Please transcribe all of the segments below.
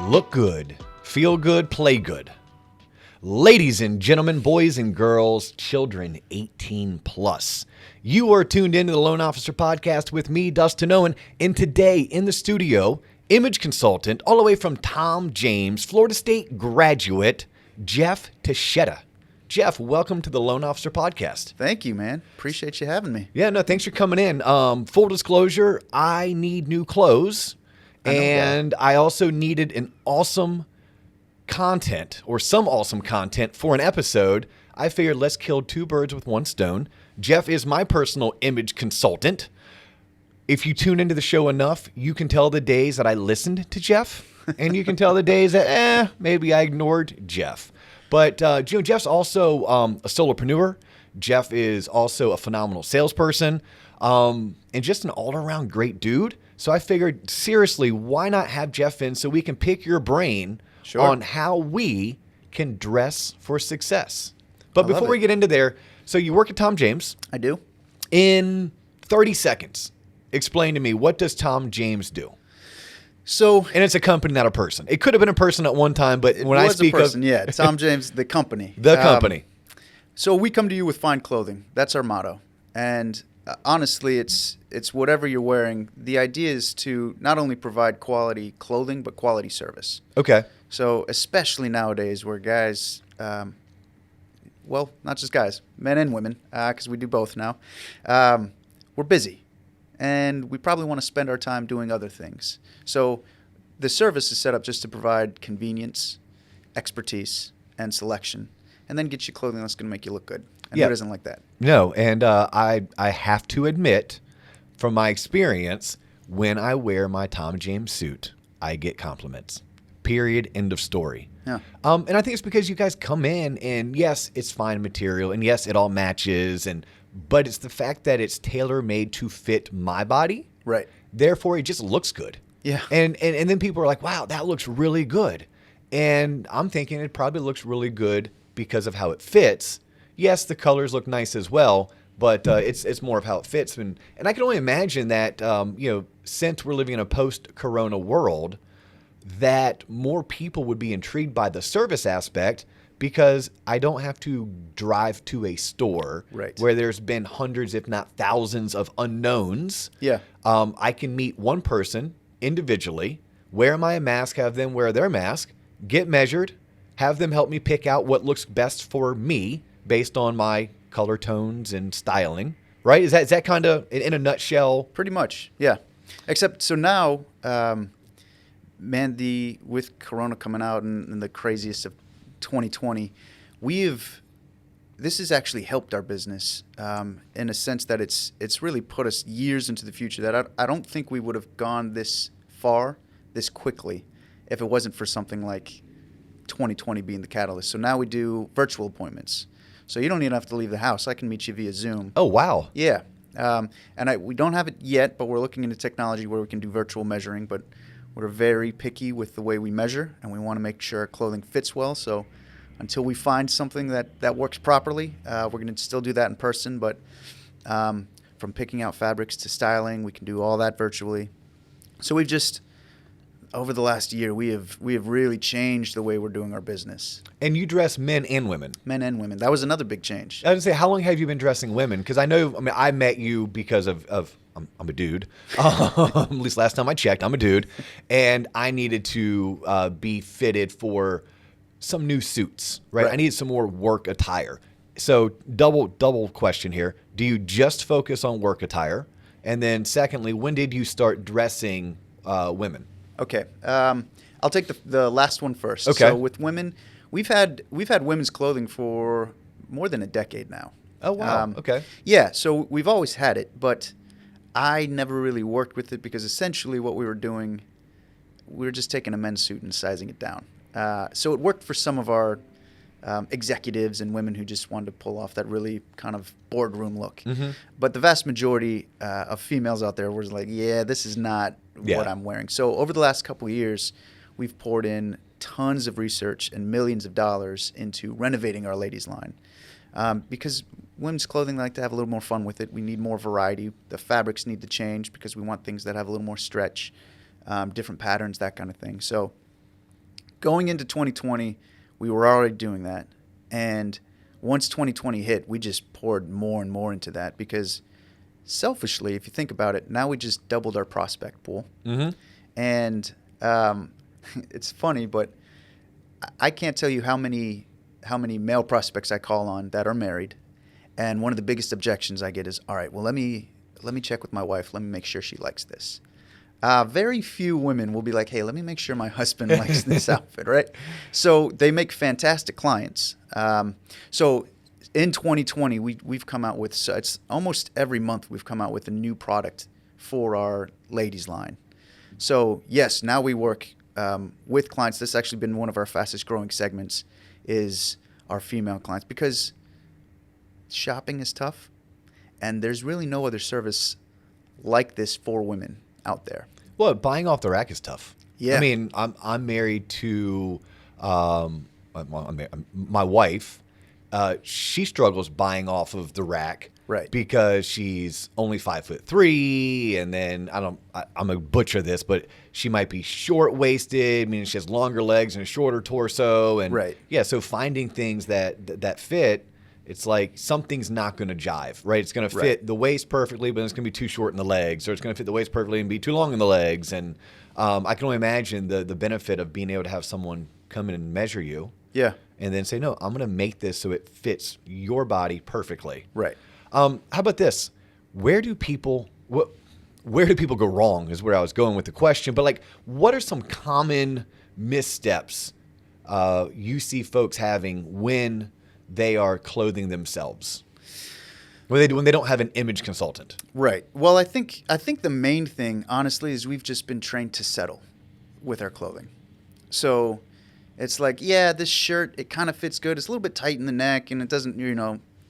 Look good, feel good, play good. Ladies and gentlemen, boys and girls, children 18 plus. You are tuned into the Loan Officer Podcast with me, Dustin Owen, and today in the studio, image consultant all the way from Tom James, Florida State graduate, Jeff Taccetta. Jeff, welcome to the Loan Officer Podcast. Thank you, man. Appreciate you having me. Yeah, no, thanks for coming in. Full disclosure, I need new clothes, and I also needed an awesome content or some awesome content for an episode. I figured let's kill two birds with one stone. Jeff is my personal image consultant. If you tune into the show enough, you can tell the days that I listened to Jeff, and you can tell the days that maybe I ignored Jeff. But Jeff's also a solopreneur. Jeff is also a phenomenal salesperson, and just an all-around great dude. So I figured, seriously, why not have Jeff in so we can pick your brain on how we can dress for success. But before we get into there, so you work at Tom James. I do. In 30 seconds, explain to me, what does Tom James do? So, and it's a company, not a person. It could have been a person at one time, but when I speak a person, yeah, Tom James, the company. The company. So we come to you with fine clothing. That's our motto. And honestly, it's whatever you're wearing. The idea is to not only provide quality clothing, but quality service. Okay. So especially nowadays where guys, well, not just guys, men and women, because we do both now, we're busy. And we probably want to spend our time doing other things. So the service is set up just to provide convenience, expertise, and selection, and then get you clothing that's going to make you look good. And who doesn't like that? No, and I have to admit, from my experience, when I wear my Tom James suit, I get compliments. Period. End of story. Yeah. And I think it's because you guys come in and yes, it's fine material, and yes, it all matches, but it's the fact that it's tailor-made to fit my body. Right. Therefore, it just looks good. Yeah. And then people are like, wow, that looks really good. And I'm thinking it probably looks really good because of how it fits. Yes, the colors look nice as well, but it's more of how it fits. And I can only imagine that, since we're living in a post-corona world, that more people would be intrigued by the service aspect because I don't have to drive to a store where there's been hundreds, if not thousands, of unknowns. Yeah. I can meet one person individually, wear my mask, have them wear their mask, get measured, have them help me pick out what looks best for me based on my color tones and styling. Right? Is that kind of in a nutshell? Pretty much, yeah. Except so now, with Corona coming out and the craziest of 2020, this has actually helped our business in a sense that it's really put us years into the future that I don't think we would have gone this far, this quickly, if it wasn't for something like 2020 being the catalyst. So now we do virtual appointments. So you don't even have to leave the house. I can meet you via Zoom. Oh, wow. Yeah. We don't have it yet, but we're looking into technology where we can do virtual measuring, but we're very picky with the way we measure, and we want to make sure our clothing fits well. So until we find something that works properly, we're going to still do that in person. But from picking out fabrics to styling, we can do all that virtually. So we've just, over the last year, we have really changed the way we're doing our business. And you dress men and women. Men and women. That was another big change. I was going to say, how long have you been dressing women? Because I met you because of I'm a dude. At least last time I checked, I'm a dude. And I needed to be fitted for some new suits, right? I needed some more work attire. So double question here. Do you just focus on work attire? And then secondly, when did you start dressing women? Okay. I'll take the last one first. Okay. So with women, we've had women's clothing for more than a decade now. Oh, wow. Okay. Yeah. So we've always had it, but I never really worked with it because essentially what we were doing, we were just taking a men's suit and sizing it down. So it worked for some of our executives and women who just wanted to pull off that really kind of boardroom look. Mm-hmm. But the vast majority of females out there was like, yeah, this is not what I'm wearing. So over the last couple of years, we've poured in tons of research and millions of dollars into renovating our ladies line. Because women's clothing like to have a little more fun with it. We need more variety. The fabrics need to change because we want things that have a little more stretch, different patterns, that kind of thing. So going into 2020, we were already doing that. And once 2020 hit, we just poured more and more into that because selfishly, if you think about it, now we just doubled our prospect pool. Mm-hmm. And it's funny, but I can't tell you how many male prospects I call on that are married. And one of the biggest objections I get is, all right, well, let me check with my wife. Let me make sure she likes this. Very few women will be like, hey, let me make sure my husband likes this outfit, right? So they make fantastic clients. So in 2020, we've come out with, it's almost every month we've come out with a new product for our ladies line. So yes, now we work with clients. This has actually been one of our fastest growing segments is our female clients because shopping is tough and there's really no other service like this for women out there. Well, buying off the rack is tough. Yeah. I mean, I'm married to my wife. She struggles buying off of the rack, right? Because she's only 5'3", and then I'm gonna butcher this, but she might be short waisted, meaning she has longer legs and a shorter torso, and right. Yeah, so finding things that fit. It's like something's not going to jive, right? It's going to fit the waist perfectly, but it's going to be too short in the legs, or it's going to fit the waist perfectly and be too long in the legs. And I can only imagine the benefit of being able to have someone come in and measure you, yeah, and then say, no, I'm going to make this so it fits your body perfectly. Right. How about this? Where do people go wrong? Is where I was going with the question. But like, what are some common missteps you see folks having when they are clothing themselves, when they don't have an image consultant? Right. Well, I think the main thing, honestly, is we've just been trained to settle with our clothing. So it's like, yeah, this shirt, it kind of fits good. It's a little bit tight in the neck and it doesn't,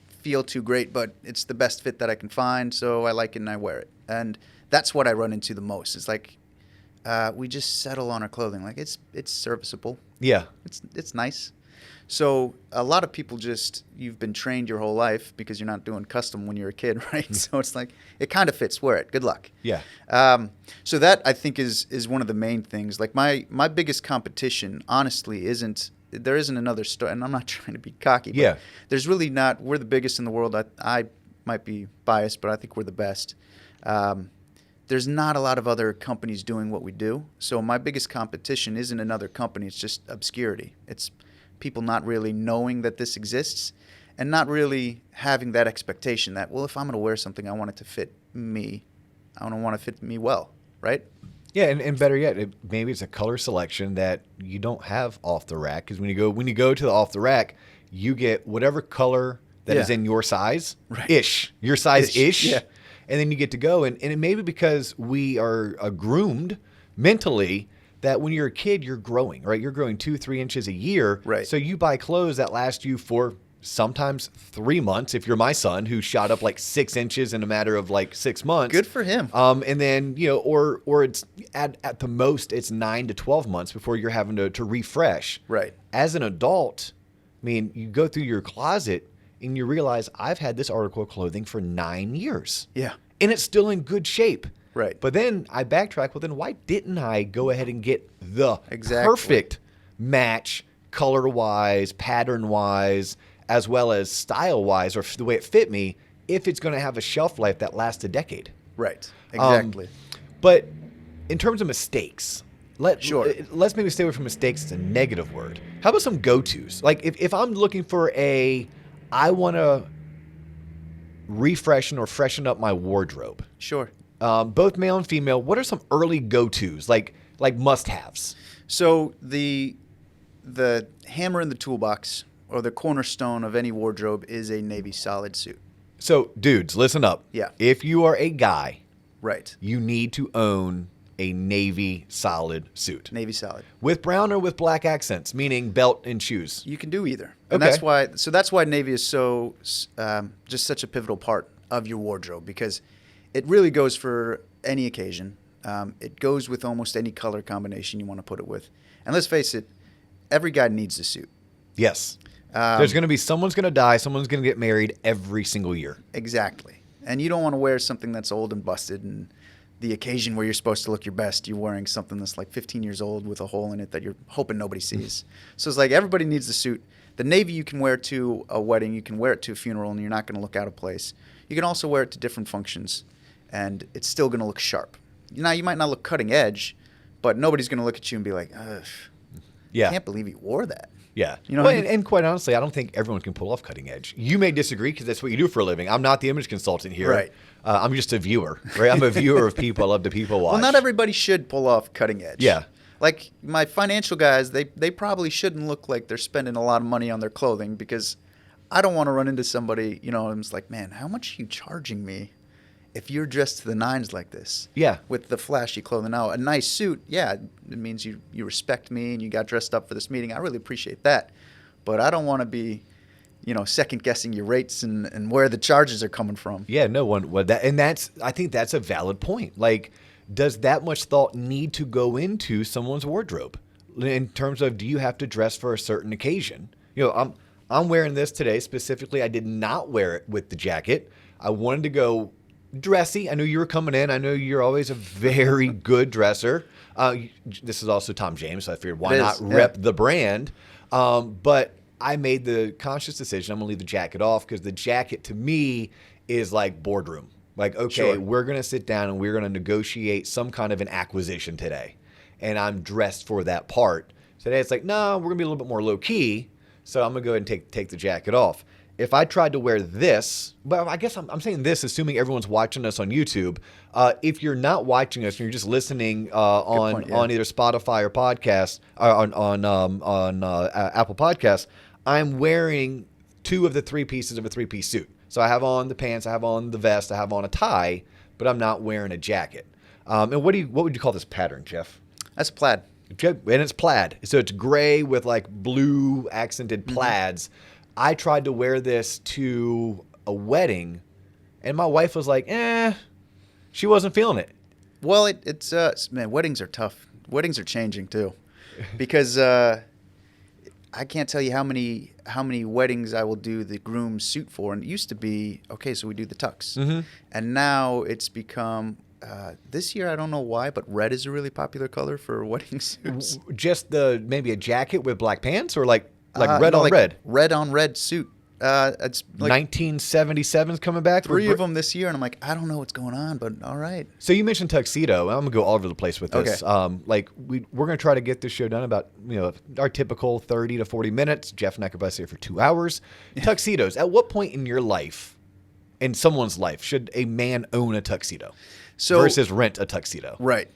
feel too great, but it's the best fit that I can find. So I like it and I wear it. And that's what I run into the most. It's like, we just settle on our clothing. Like it's serviceable. Yeah. It's nice. So a lot of people you've been trained your whole life because you're not doing custom when you're a kid, right? So it's like, it kind of fits, wear it, good luck. Yeah. So that I think is one of the main things. Like my biggest competition, honestly, there isn't another store, and I'm not trying to be cocky, but there's really not. We're the biggest in the world. I might be biased, but I think we're the best. There's not a lot of other companies doing what we do. So my biggest competition isn't another company. It's just obscurity. It's people not really knowing that this exists and not really having that expectation that, well, if I'm going to wear something, I want it to fit me. I don't want to fit me well, right? Yeah, and better yet, maybe it's a color selection that you don't have off the rack. Because when you go to the off the rack, you get whatever color that is in your size, your size ish. Yeah. And then you get to go. And it may be because we are groomed mentally that when you're a kid, you're growing, right? You're growing 2-3 inches a year. Right. So you buy clothes that last you for sometimes 3 months. If you're my son, who shot up like 6 inches in a matter of like 6 months. Good for him. And then, or it's at the most, it's 9 to 12 months before you're having to refresh. Right. As an adult, I mean, you go through your closet and you realize I've had this article of clothing for 9 years. Yeah. And it's still in good shape. Right. But then I backtrack. Well, then why didn't I go ahead and get the perfect match color-wise, pattern-wise, as well as style-wise, or the way it fit me, if it's going to have a shelf life that lasts a decade? Right. Exactly. But in terms of mistakes, let's maybe stay away from mistakes. It's a negative word. How about some go-tos? Like if I'm looking for I want to refreshen or freshen up my wardrobe. Sure. Both male and female, what are some early go-tos, like must-haves? So the hammer in the toolbox or the cornerstone of any wardrobe is a navy solid suit. So, dudes, listen up. Yeah. If you are a guy, right, you need to own a navy solid suit. Navy solid. With brown or with black accents, meaning belt and shoes. You can do either. And that's why navy is so just such a pivotal part of your wardrobe, because it really goes for any occasion. It goes with almost any color combination you want to put it with. And let's face it, every guy needs a suit. Yes. There's going to be someone's going to die, someone's going to get married every single year. Exactly. And you don't want to wear something that's old and busted and the occasion where you're supposed to look your best, you're wearing something that's like 15 years old with a hole in it that you're hoping nobody sees. So it's like everybody needs the suit. The navy you can wear to a wedding, you can wear it to a funeral, and you're not going to look out of place. You can also wear it to different functions, and it's still going to look sharp. Now, you might not look cutting edge, but nobody's going to look at you and be like, ugh, I can't believe you wore that. Yeah. You know what I mean? And quite honestly, I don't think everyone can pull off cutting edge. You may disagree because that's what you do for a living. I'm not the image consultant here. Right. I'm just a viewer, right? I'm a viewer of people. I love to people watch. Well, not everybody should pull off cutting edge. Yeah. Like my financial guys, they probably shouldn't look like they're spending a lot of money on their clothing, because I don't want to run into somebody, and it's like, man, how much are you charging me if you're dressed to the nines like this? Yeah. With the flashy clothing. Now, a nice suit, it means you respect me and you got dressed up for this meeting. I really appreciate that. But I don't want to be, second guessing your rates and where the charges are coming from. Yeah, no one would that, and I think that's a valid point. Like, does that much thought need to go into someone's wardrobe in terms of, do you have to dress for a certain occasion? I'm wearing this today specifically. I did not wear it with the jacket. I wanted to go dressy. I knew you were coming in. I know you're always a very good dresser. This is also Tom James, so I figured why not rep the brand. But I made the conscious decision, I'm going to leave the jacket off, because the jacket to me is like boardroom. Like, okay, we're going to sit down and we're going to negotiate some kind of an acquisition today. And I'm dressed for that part. Today it's like, no, we're going to be a little bit more low key. So I'm going to go ahead and take the jacket off. If I tried to wear this, but I guess I'm saying this, assuming everyone's watching us on YouTube. If you're not watching us and you're just listening on either Spotify or podcast, on Apple Podcasts, I'm wearing 2 of the 3 pieces of a 3-piece suit. So I have on the pants, I have on the vest, I have on a tie, but I'm not wearing a jacket. And what would you call this pattern, Jeff? That's plaid. And it's plaid. So it's gray with like blue accented plaids. I tried to wear this to a wedding, and my wife was like, she wasn't feeling it. Well, man, weddings are tough. Weddings are changing too, because I can't tell you how many weddings I will do the groom's suit for. And it used to be, okay, so we do the tux. And now it's become, this year, I don't know why, but red is a really popular color for wedding suits. Just maybe a jacket with black pants, or like red on red? Red on red suit. It's like 1977's coming back. 3 of them this year, and I'm like, I don't know what's going on, but all right. So you mentioned tuxedo. I'm gonna go all over the place with this. Okay. We're gonna try to get this show done about our typical 30 to 40 minutes. Jeff and I could probably stay for 2 hours. Tuxedos. At what point in your life, in someone's life, should a man own a tuxedo versus rent a tuxedo? Right.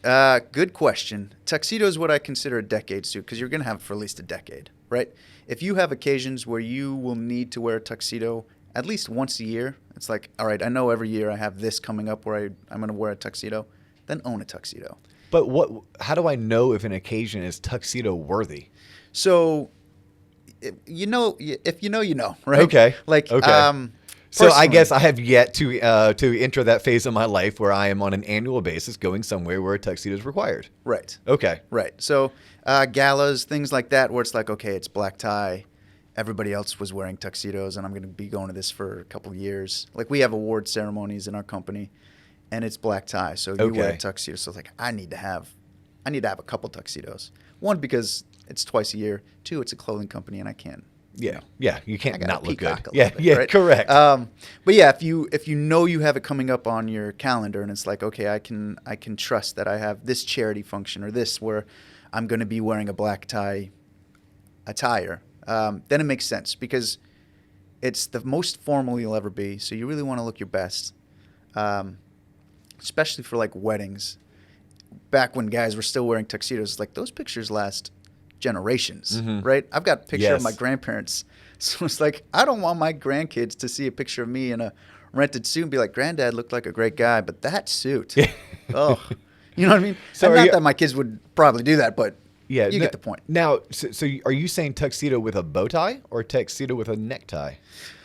Good question. Tuxedo is what I consider a decade suit, because you're gonna have it for at least a decade, right? If you have occasions where you will need to wear a tuxedo at least once a year, it's like, all right, I know every year I have this coming up where I'm going to wear a tuxedo, then own a tuxedo. But how do I know if an occasion is tuxedo worthy? So, if you know, right? Okay. So I personally, guess I have yet to enter that phase of my life where I am on an annual basis going somewhere where a tuxedo is required. Right. Okay. Right. So galas, things like that, where it's like, okay, it's black tie. Everybody else was wearing tuxedos, and I'm going to be going to this for a couple of years. Like, we have award ceremonies in our company, and it's black tie. So you wear a tuxedo. So it's like, I need to have a couple tuxedos. 1, because it's twice a year. 2, it's a clothing company, and I can't. Yeah, you can't not look good. Right? Correct. But yeah, if you know you have it coming up on your calendar, and it's like, okay, I can trust that I have this charity function or this where I'm going to be wearing a black tie attire, then it makes sense, because it's the most formal you'll ever be. So you really want to look your best, especially for like weddings. Back when guys were still wearing tuxedos, like those pictures last generations, right? I've got a picture of my grandparents. So it's like, I don't want my grandkids to see a picture of me in a rented suit and be like, Granddad looked like a great guy, but that suit, oh, you know what I mean? So not that my kids would probably do that, but you get the point. Now, so are you saying tuxedo with a bow tie or tuxedo with a necktie?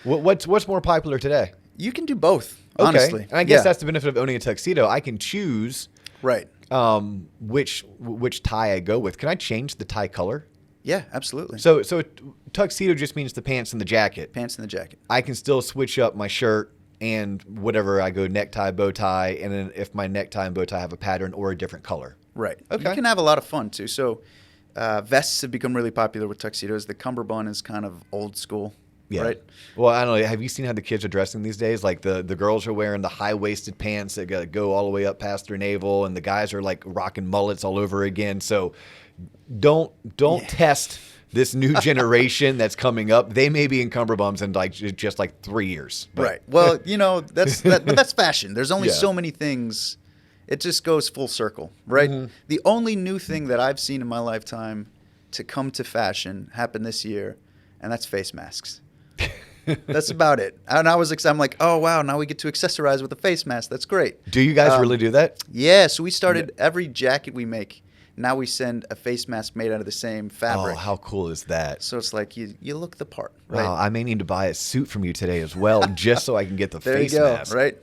What's more popular today? You can do both, honestly. And I guess that's the benefit of owning a tuxedo. I can choose which tie I go with. Can I change the tie color? Yeah, absolutely. So tuxedo just means the pants and the jacket. Pants and the jacket. I can still switch up my shirt and whatever I go necktie, bow tie, and then if my necktie and bow tie have a pattern or a different color. Right. Okay. You can have a lot of fun too. So vests have become really popular with tuxedos. The cummerbund is kind of old school. Yeah. Right. Well, I don't know. Have you seen how the kids are dressing these days? Like the girls are wearing the high-waisted pants that go all the way up past their navel, and the guys are like rocking mullets all over again. So don't test this new generation that's coming up. They may be in cummerbunds in like just like 3 years. But. Right. Well, but that's fashion. There's only Yeah. so many things. It just goes full circle, right? Mm-hmm. The only new thing that I've seen in my lifetime to come to fashion happened this year, and that's face masks. That's about it. And I'm like, oh wow, now we get to accessorize with a face mask. That's great. Do you guys really do that? Yeah. So we started every jacket we make. Now we send a face mask made out of the same fabric. Oh, how cool is that? So it's like you look the part, right? Wow, I may need to buy a suit from you today as well, just so I can get the There face you go, mask. right?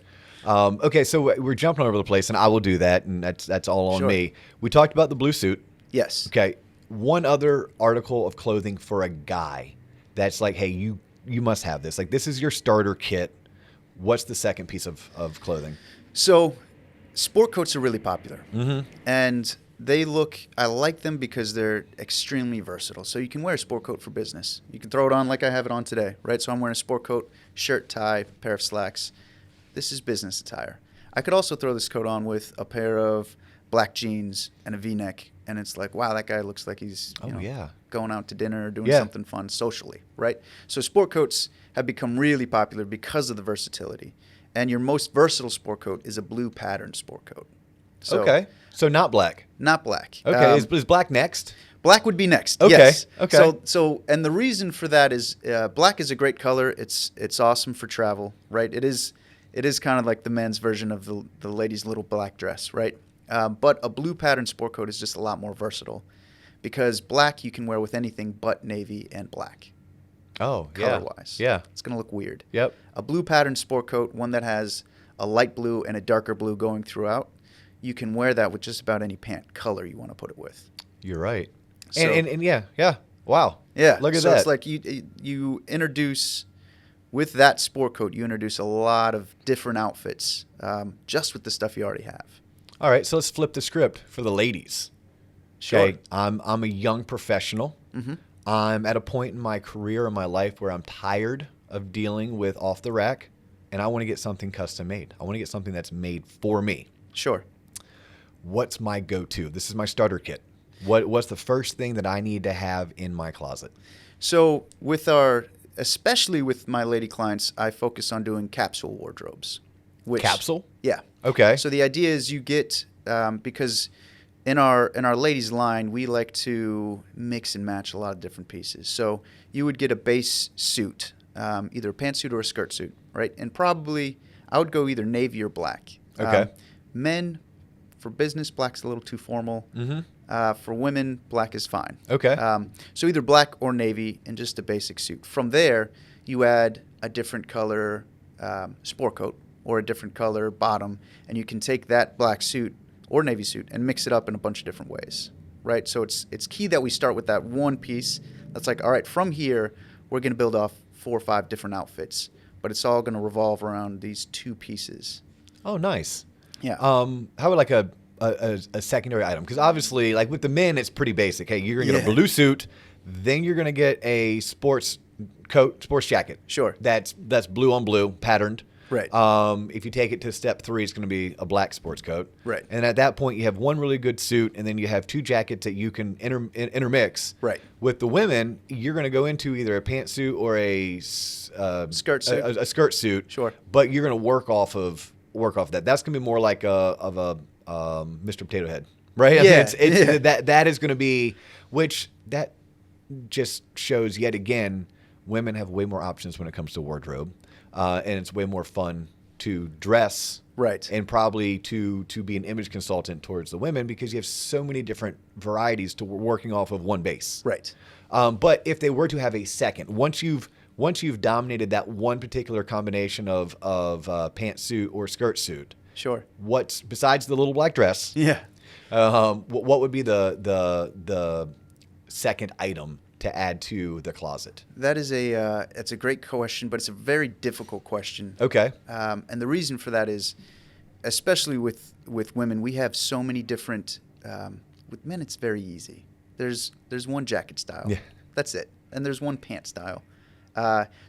Okay, so we're jumping all over the place, and I will do that, and that's all on Sure. me. We talked about the blue suit. Yes. Okay, one other article of clothing for a guy that's like, hey, you must have this. Like, this is your starter kit. What's the second piece of clothing? So sport coats are really popular. Mm-hmm. And I like them because they're extremely versatile. So you can wear a sport coat for business. You can throw it on like I have it on today, right? So I'm wearing a sport coat, shirt, tie, pair of slacks. This is business attire. I could also throw this coat on with a pair of black jeans and a V-neck, and it's like, wow, that guy looks like he's going out to dinner or doing something fun socially, right? So sport coats have become really popular because of the versatility. And your most versatile sport coat is a blue patterned sport coat. So, okay, so not black. Not black. Okay, is black next? Black would be next. Okay. Yes. Okay. So, and the reason for that is black is a great color. It's awesome for travel, right? It is kind of like the men's version of the lady's little black dress, right? But a blue pattern sport coat is just a lot more versatile because black you can wear with anything but navy and black. Oh, color-wise. Yeah. It's going to look weird. Yep. A blue pattern sport coat, one that has a light blue and a darker blue going throughout, you can wear that with just about any pant color you want to put it with. You're right. So, and yeah. Wow. Yeah. Look at so that. It's like you introduce, with that sport coat, you introduce a lot of different outfits just with the stuff you already have. All right, so let's flip the script for the ladies. Sure. Okay, I'm a young professional. Mm-hmm. I'm at a point in my career in my life where I'm tired of dealing with off the rack, and I want to get something custom made. I want to get something that's made for me. Sure. What's my go-to? This is my starter kit. What's the first thing that I need to have in my closet? So especially with my lady clients, I focus on doing capsule wardrobes. Capsule? Yeah. Okay. So the idea is you get because in our ladies line we like to mix and match a lot of different pieces. So you would get a base suit, either a pantsuit or a skirt suit, right? And probably I would go either navy or black. Okay. Men, for business, black's a little too formal. Mm-hmm. For women, black is fine. Okay. So either black or navy and just a basic suit. From there, you add a different color sport coat or a different color bottom, and you can take that black suit or navy suit and mix it up in a bunch of different ways, right? So it's key that we start with that one piece. That's like, all right, from here, we're going to build off 4 or 5 different outfits, but it's all going to revolve around these 2 pieces. Oh, nice. Yeah. How about like a secondary item? Because obviously, like with the men, it's pretty basic. Hey, you're gonna get a blue suit, then you're gonna get a sports coat, sports jacket. Sure. That's blue on blue, patterned. Right. If you take it to step 3, it's going to be a black sports coat. Right. And at that point, you have one really good suit, and then you have 2 jackets that you can intermix. Right. With the women, you're going to go into either a pantsuit or a Skirt suit. a skirt suit. Sure. But you're going to work off that. That's going to be more like a Mr. Potato Head, right? I mean, that is going to be, which that just shows yet again, women have way more options when it comes to wardrobe. And it's way more fun to dress, right, and probably to be an image consultant towards the women because you have so many different varieties to working off of one base. Right. But if they were to have a second, once you've dominated that one particular combination of pantsuit or skirt suit, sure. What's besides the little black dress? Yeah. What would be the second item to add to the closet? That is it's a great question, but it's a very difficult question. Okay. And the reason for that is, especially with women, we have so many different. With men, it's very easy. There's one jacket style. Yeah. That's it. And there's one pant style.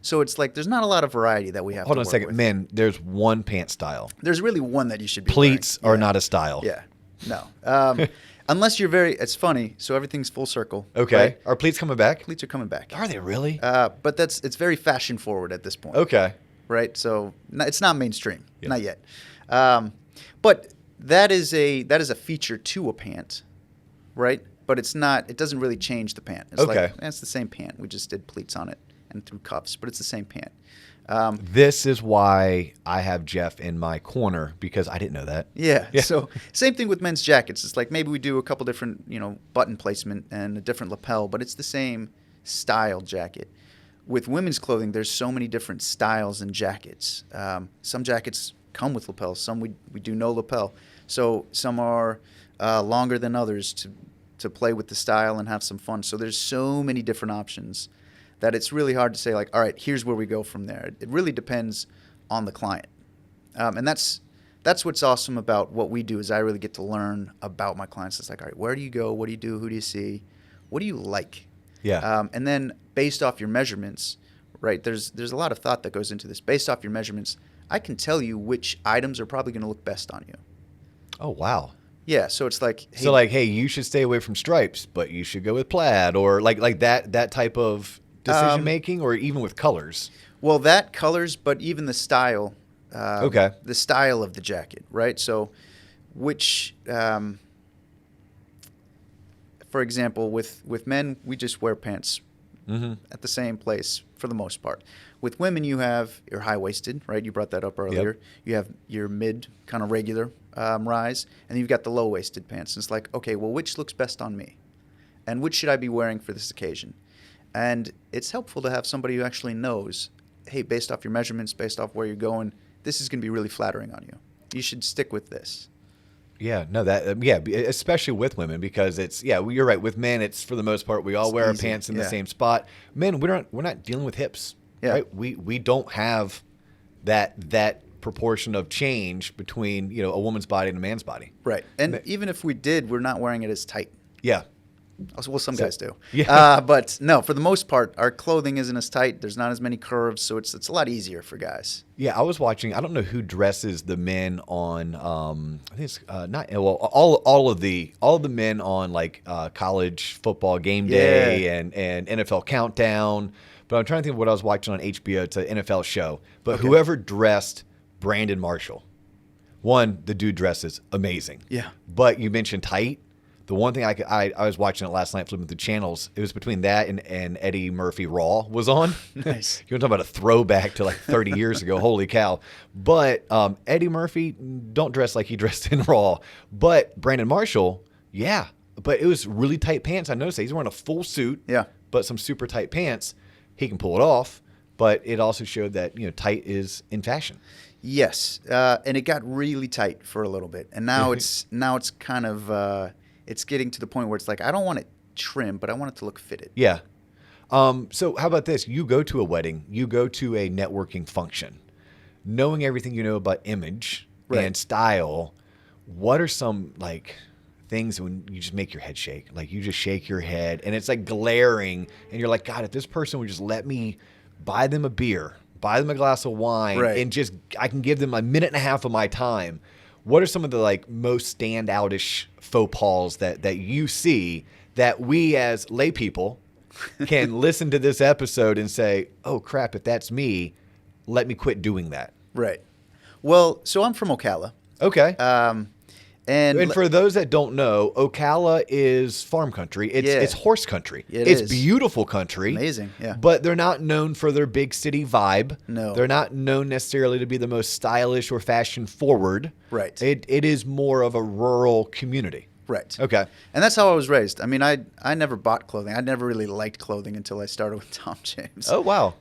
So it's like there's not a lot of variety that we have. Hold to on a work second. with. Men, there's one pant style. There's really one that you should be Pleats wearing. are not a style. Yeah. No. Unless you're very. It's funny. So everything's full circle. Okay. Right? Are pleats coming back? Pleats are coming back. Are they really? But it's very fashion forward at this point. Okay. Right. So it's not mainstream. Yeah. Not yet. But that is a feature to a pant, right? But it's not. It doesn't really change the pant. It's Okay. like it's the same pant. We just did pleats on it and threw cuffs, but it's the same pant. This is why I have Jeff in my corner, because I didn't know that. Yeah. So same thing with men's jackets. It's like maybe we do a couple different, button placement and a different lapel, but it's the same style jacket. With women's clothing, there's so many different styles and jackets. Some jackets come with lapels. Some we do no lapel. So some are longer than others to play with the style and have some fun. So there's so many different options that it's really hard to say, like, all right, here's where we go from there. It really depends on the client. And that's what's awesome about what we do is I really get to learn about my clients. It's like, all right, where do you go? What do you do? Who do you see? What do you like? Yeah. And then based off your measurements, right, there's a lot of thought that goes into this. Based off your measurements, I can tell you which items are probably going to look best on you. Oh, wow. Yeah, so it's like... Hey, So, like, hey, you should stay away from stripes, but you should go with plaid, or like that type of decision-making, or even with colors? Well, that colors, but even the style. Okay. The style of the jacket, right? So which... for example, with men, we just wear pants at the same place for the most part. With women, you have your high-waisted, right? You brought that up earlier. Yep. You have your mid, kind of regular rise, and then you've got the low-waisted pants. And it's like, okay, well, which looks best on me? And which should I be wearing for this occasion? And it's helpful to have somebody who actually knows, hey, based off your measurements, based off where you're going, this is going to be really flattering on you. You should stick with this. Yeah, no, especially with women, because you're right. With men, it's for the most part we all It's wear our easy, pants in the yeah. same spot. Men, we're not dealing with hips, Yeah. right? We don't have that proportion of change between a woman's body and a man's body. Right. And even if we did, we're not wearing it as tight. Yeah, Well, some guys do. Yeah. But no, for the most part, our clothing isn't as tight. There's not as many curves, so it's a lot easier for guys. yeah. I was watching. I don't know who dresses the men on. I think it's not well. All of the men on like college football game day and NFL Countdown. But I'm trying to think of what I was watching on HBO. It's an NFL show. But Okay. whoever dressed Brandon Marshall, the dude dresses amazing. Yeah. But you mentioned tight. The one thing I was watching it last night, flipping through channels. It was between that and Eddie Murphy Raw was on. Nice. You want to talk about a throwback to like 30 years ago? Holy cow! But Eddie Murphy don't dress like he dressed in Raw. But Brandon Marshall, yeah. But it was really tight pants. I noticed that he's wearing a full suit. Yeah. But some super tight pants. He can pull it off. But it also showed that tight is in fashion. Yes, and it got really tight for a little bit, and now it's kind of it's getting to the point where it's like I don't want it trim, but I want it to look fitted. Yeah. So how about this? You go to a wedding, you go to a networking function, knowing everything you know about image and style. What are some like things when you just make your head shake? Like you just shake your head and it's like glaring and you're like, God, if this person would just let me buy them a beer, buy them a glass of wine and just, I can give them a minute and a half of my time. What are some of the like most standoutish faux pas that you see that we as lay people can listen to this episode and say, oh crap, if that's me, let me quit doing that. Right. Well, so I'm from Ocala. Okay. And for those that don't know, Ocala is farm country. It's horse country. It's beautiful country. Amazing, yeah. But they're not known for their big city vibe. No. They're not known necessarily to be the most stylish or fashion forward. Right. It is more of a rural community. Right. Okay. And that's how I was raised. I mean, I never bought clothing. I never really liked clothing until I started with Tom James. Oh, wow.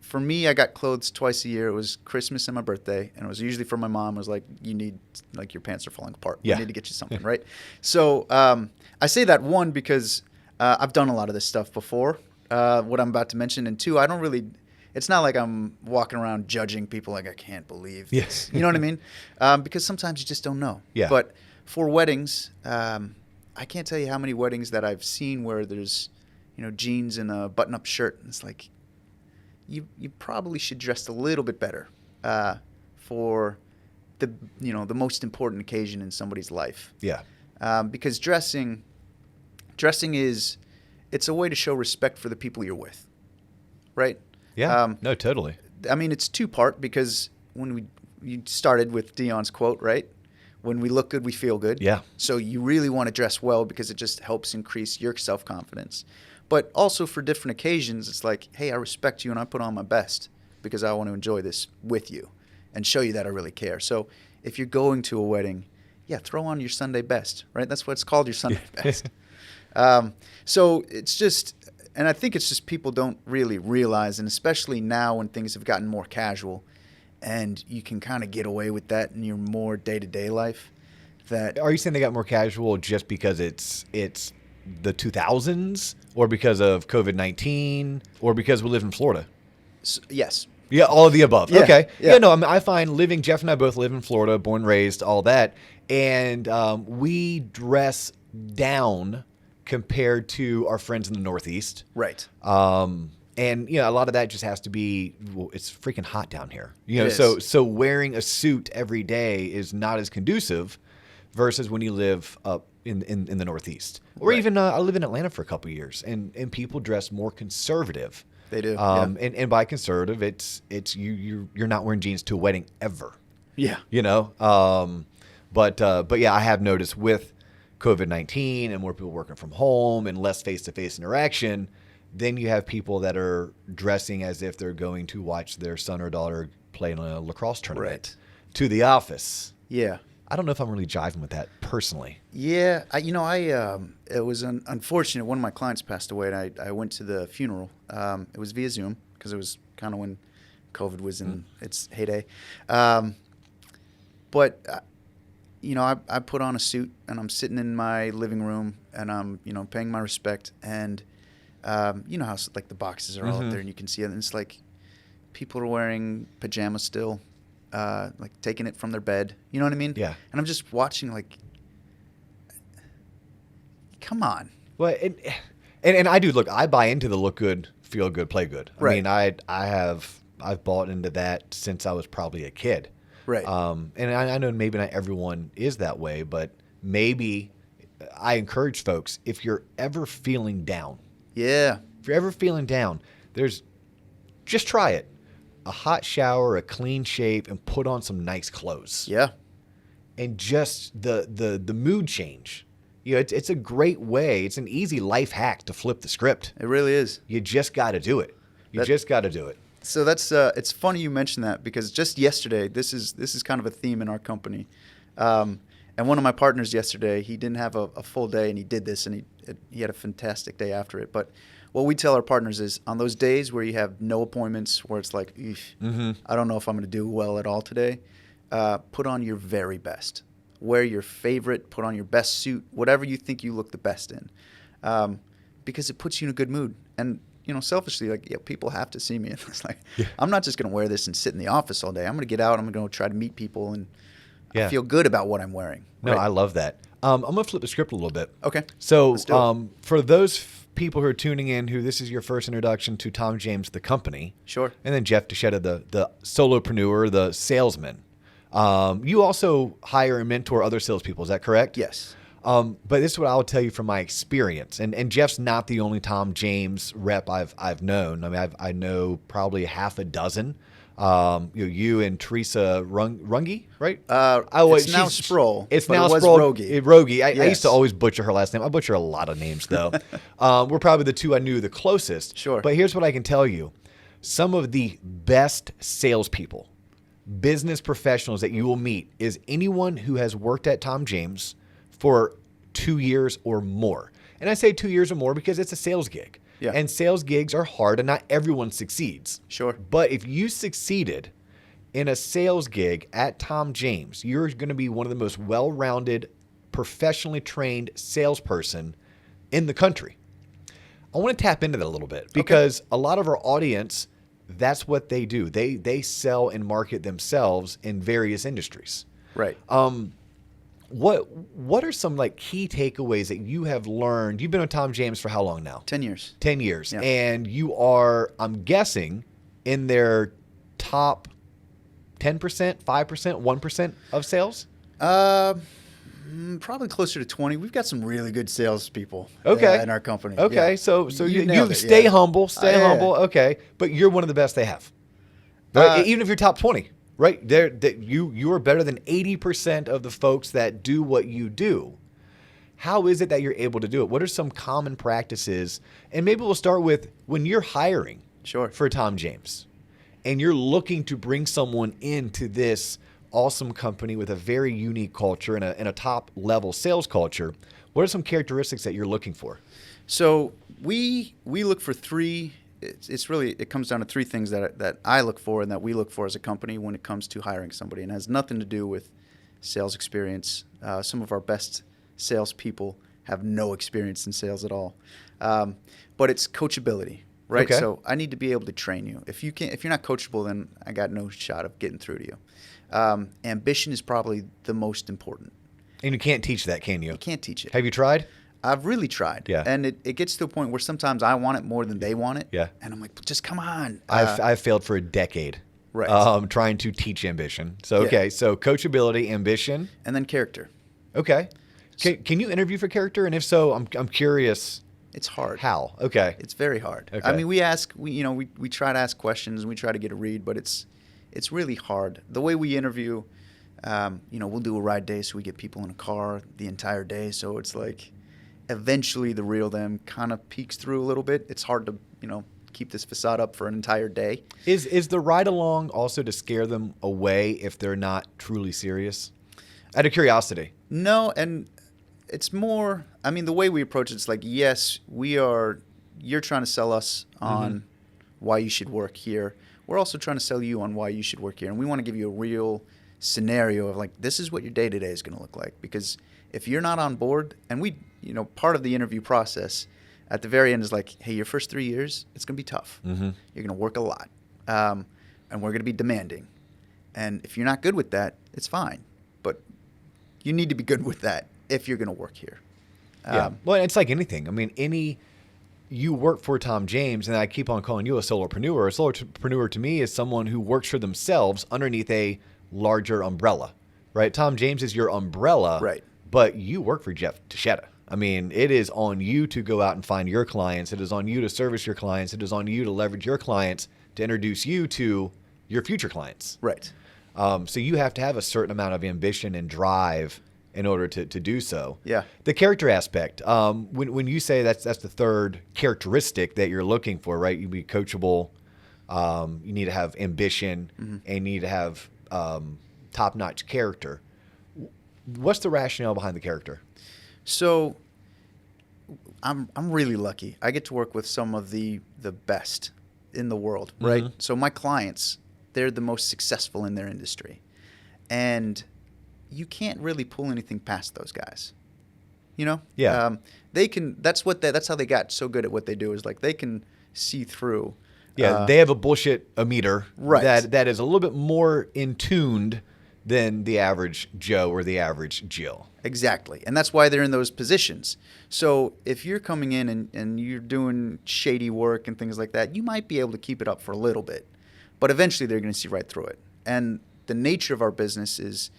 For me, I got clothes twice a year. It was Christmas and my birthday, and it was usually for my mom. It was like, you need, like, your pants are falling apart. Yeah. We need to get you something, right? So I say that, one, because I've done a lot of this stuff before, what I'm about to mention. And two, I don't really, it's not like I'm walking around judging people like, I can't believe this. You know what I mean? Because sometimes you just don't know. Yeah. But for weddings, I can't tell you how many weddings that I've seen where there's, jeans and a button-up shirt. And it's like, you probably should dress a little bit better for the most important occasion in somebody's life. Yeah. Because dressing is, it's a way to show respect for the people you're with, right? Yeah. No, totally. I mean, it's two-part because you started with Dion's quote, right? When we look good, we feel good. Yeah. So you really want to dress well because it just helps increase your self-confidence. But also for different occasions, it's like, hey, I respect you and I put on my best because I want to enjoy this with you and show you that I really care. So if you're going to a wedding, yeah, throw on your Sunday best, right? That's what it's called, your Sunday best. So it's just, and I think it's just people don't really realize, and especially now when things have gotten more casual and you can kind of get away with that in your more day-to-day life. That Are you saying they got more casual just because it's the 2000s or because of COVID-19 or because we live in Florida? Yes. Yeah, all of the above. Yeah, Okay. yeah. Yeah, no, I find Jeff and I both live in Florida, born, raised, all that. And we dress down compared to our friends in the Northeast. Right. And a lot of that just has to be, well, it's freaking hot down here. It So wearing a suit every day is not as conducive versus when you live up in the Northeast. Or Right. even I lived in Atlanta for a couple of years, and people dress more conservative. They do. And by conservative, it's you're not wearing jeans to a wedding ever. Yeah. But yeah, I have noticed with COVID-19 and more people working from home and less face-to-face interaction, then you have people that are dressing as if they're going to watch their son or daughter play in a lacrosse tournament Right. to the office. Yeah. I don't know if I'm really jiving with that personally. Yeah, it was unfortunate. One of my clients passed away, and I went to the funeral. It was via Zoom because it was kind of when COVID was in its heyday. But I put on a suit, and I'm sitting in my living room, and I'm paying my respect, and you know how like the boxes are all up there, and you can see it, and it's like people are wearing pajamas still. Like taking it from their bed, you know what I mean? Yeah. And I'm just watching, like, come on. Well, and I do look. I buy into the look good, feel good, play good. Right. I mean, I've bought into that since I was probably a kid. Right. And I know maybe not everyone is that way, but maybe I encourage folks, if you're ever feeling down, Yeah. if you're ever feeling down, just try it. A hot shower, a clean shave, and put on some nice clothes. Yeah. And just the mood change. It's a great way. It's an easy life hack to flip the script. It really is. You just got to do it. Just got to do it. So that's it's funny you mentioned that because just yesterday, this is kind of a theme in our company. And one of my partners yesterday, he didn't have a full day, and he did this, and he had a fantastic day after it. But what we tell our partners is on those days where you have no appointments, where it's like, I don't know if I'm going to do well at all today, put on your very best. Wear your favorite, put on your best suit, whatever you think you look the best in, because it puts you in a good mood. And selfishly, like, yeah, people have to see me. And it's like, I'm not just going to wear this and sit in the office all day. I'm going to get out. I'm going to try to meet people, and I feel good about what I'm wearing. No, right? I love that. I'm going to flip the script a little bit. Okay. So Let's do it. for those people who are tuning in, who this is your first introduction to Tom James, the company. Sure. And then Jeff Taccetta, the solopreneur, the salesman. You also hire and mentor other salespeople. Is that correct? Yes. But this is what I'll tell you from my experience. And Jeff's not the only Tom James rep I've known. I mean, I know probably half a dozen. You and Teresa Runge, right? It's now Sproul. It's but now it was Sproul. Rogie. Rogie. I Yes. used to always butcher her last name. I butcher a lot of names, though. We're probably the two I knew the closest. Sure. But here's what I can tell you. Some of the best salespeople, business professionals that you will meet is anyone who has worked at Tom James for 2 years or more. And I say 2 years or more because it's a sales gig. Yeah. And sales gigs are hard and not everyone succeeds. Sure. But if you succeeded in a sales gig at Tom James, you're going to be one of the most well-rounded, professionally trained salesperson in the country. I want to tap into that a little bit because a lot of our audience, that's what they do. They sell and market themselves in various industries. Right. What are some like key takeaways that you have learned? You've been with Tom James for how long now? 10 years. 10 years. Yeah. And you are, I'm guessing, in their top 10%, 5%, 1% of sales? Probably closer to 20. We've got some really good salespeople Okay. in our company. Okay. Yeah. So you nailed it, stay yeah. humble, stay Yeah. humble. Okay. But you're one of the best they have. Right? Even if you're top 20, right? You are better than 80% of the folks that do what you do. How is it that you're able to do it? What are some common practices? And maybe we'll start with when you're hiring for Tom James and you're looking to bring someone into this awesome company with a very unique culture and a top level sales culture. What are some characteristics that you're looking for? So we look for three. It comes down to three things that I look for and that we look for as a company when it comes to hiring somebody, and it has nothing to do with sales experience. Some of our best salespeople have no experience in sales at all, but it's coachability, right? Okay. So I need to be able to train you. If you're not coachable, then I got no shot of getting through to you. Ambition is probably the most important. And you can't teach that, can you? You can't teach it. Have you tried? I've really tried. Yeah. And it gets to a point where sometimes I want it more than they want it. Yeah. And I'm like, just come on. I've failed for a decade. Right. Trying to teach ambition. So, okay. So coachability, ambition. And then character. Okay. Can you interview for character? And if so, I'm curious. It's hard. How? Okay. It's very hard. Okay. I mean, we try to ask questions and we try to get a read, but it's really hard. The way we interview, we'll do a ride day, so we get people in a car the entire day. So it's like eventually the real them kind of peeks through a little bit. It's hard to, keep this facade up for an entire day. Is the ride along also to scare them away if they're not truly serious? Out of curiosity. No, and it's more, I mean, the way we approach it's like, yes, you're trying to sell us on why you should work here. We're also trying to sell you on why you should work here. And we want to give you a real scenario of like, this is what your day-to-day is going to look like. Because if you're not on board, and part of the interview process at the very end is like, hey, your first 3 years, it's going to be tough. Mm-hmm. You're going to work a lot. And we're going to be demanding. And if you're not good with that, it's fine. But you need to be good with that if you're going to work here. Yeah. Well, it's like anything. I mean, you work for Tom James, and I keep on calling you a solopreneur. A solopreneur to me is someone who works for themselves underneath a larger umbrella, right? Tom James is your umbrella, right? But you work for Jeff Taccetta. I mean, it is on you to go out and find your clients. It is on you to service your clients. It is on you to leverage your clients to introduce you to your future clients. Right. So you have to have a certain amount of ambition and drive in order to do so. Yeah. The character aspect. When you say that's the third characteristic that you're looking for, right? You be coachable. You need to have ambition, and you need to have top-notch character. What's the rationale behind the character? So I'm really lucky. I get to work with some of the best in the world, right? Mm-hmm. So my clients, they're the most successful in their industry. And you can't really pull anything past those guys. Yeah. They can. That's how they got so good at what they do. Is like they can see through. Yeah, they have a bullshit meter, right? That is a little bit more in tuned than the average Joe or the average Jill. Exactly, and that's why they're in those positions. So if you're coming in and you're doing shady work and things like that, you might be able to keep it up for a little bit, but eventually they're going to see right through it. And the nature of our business is.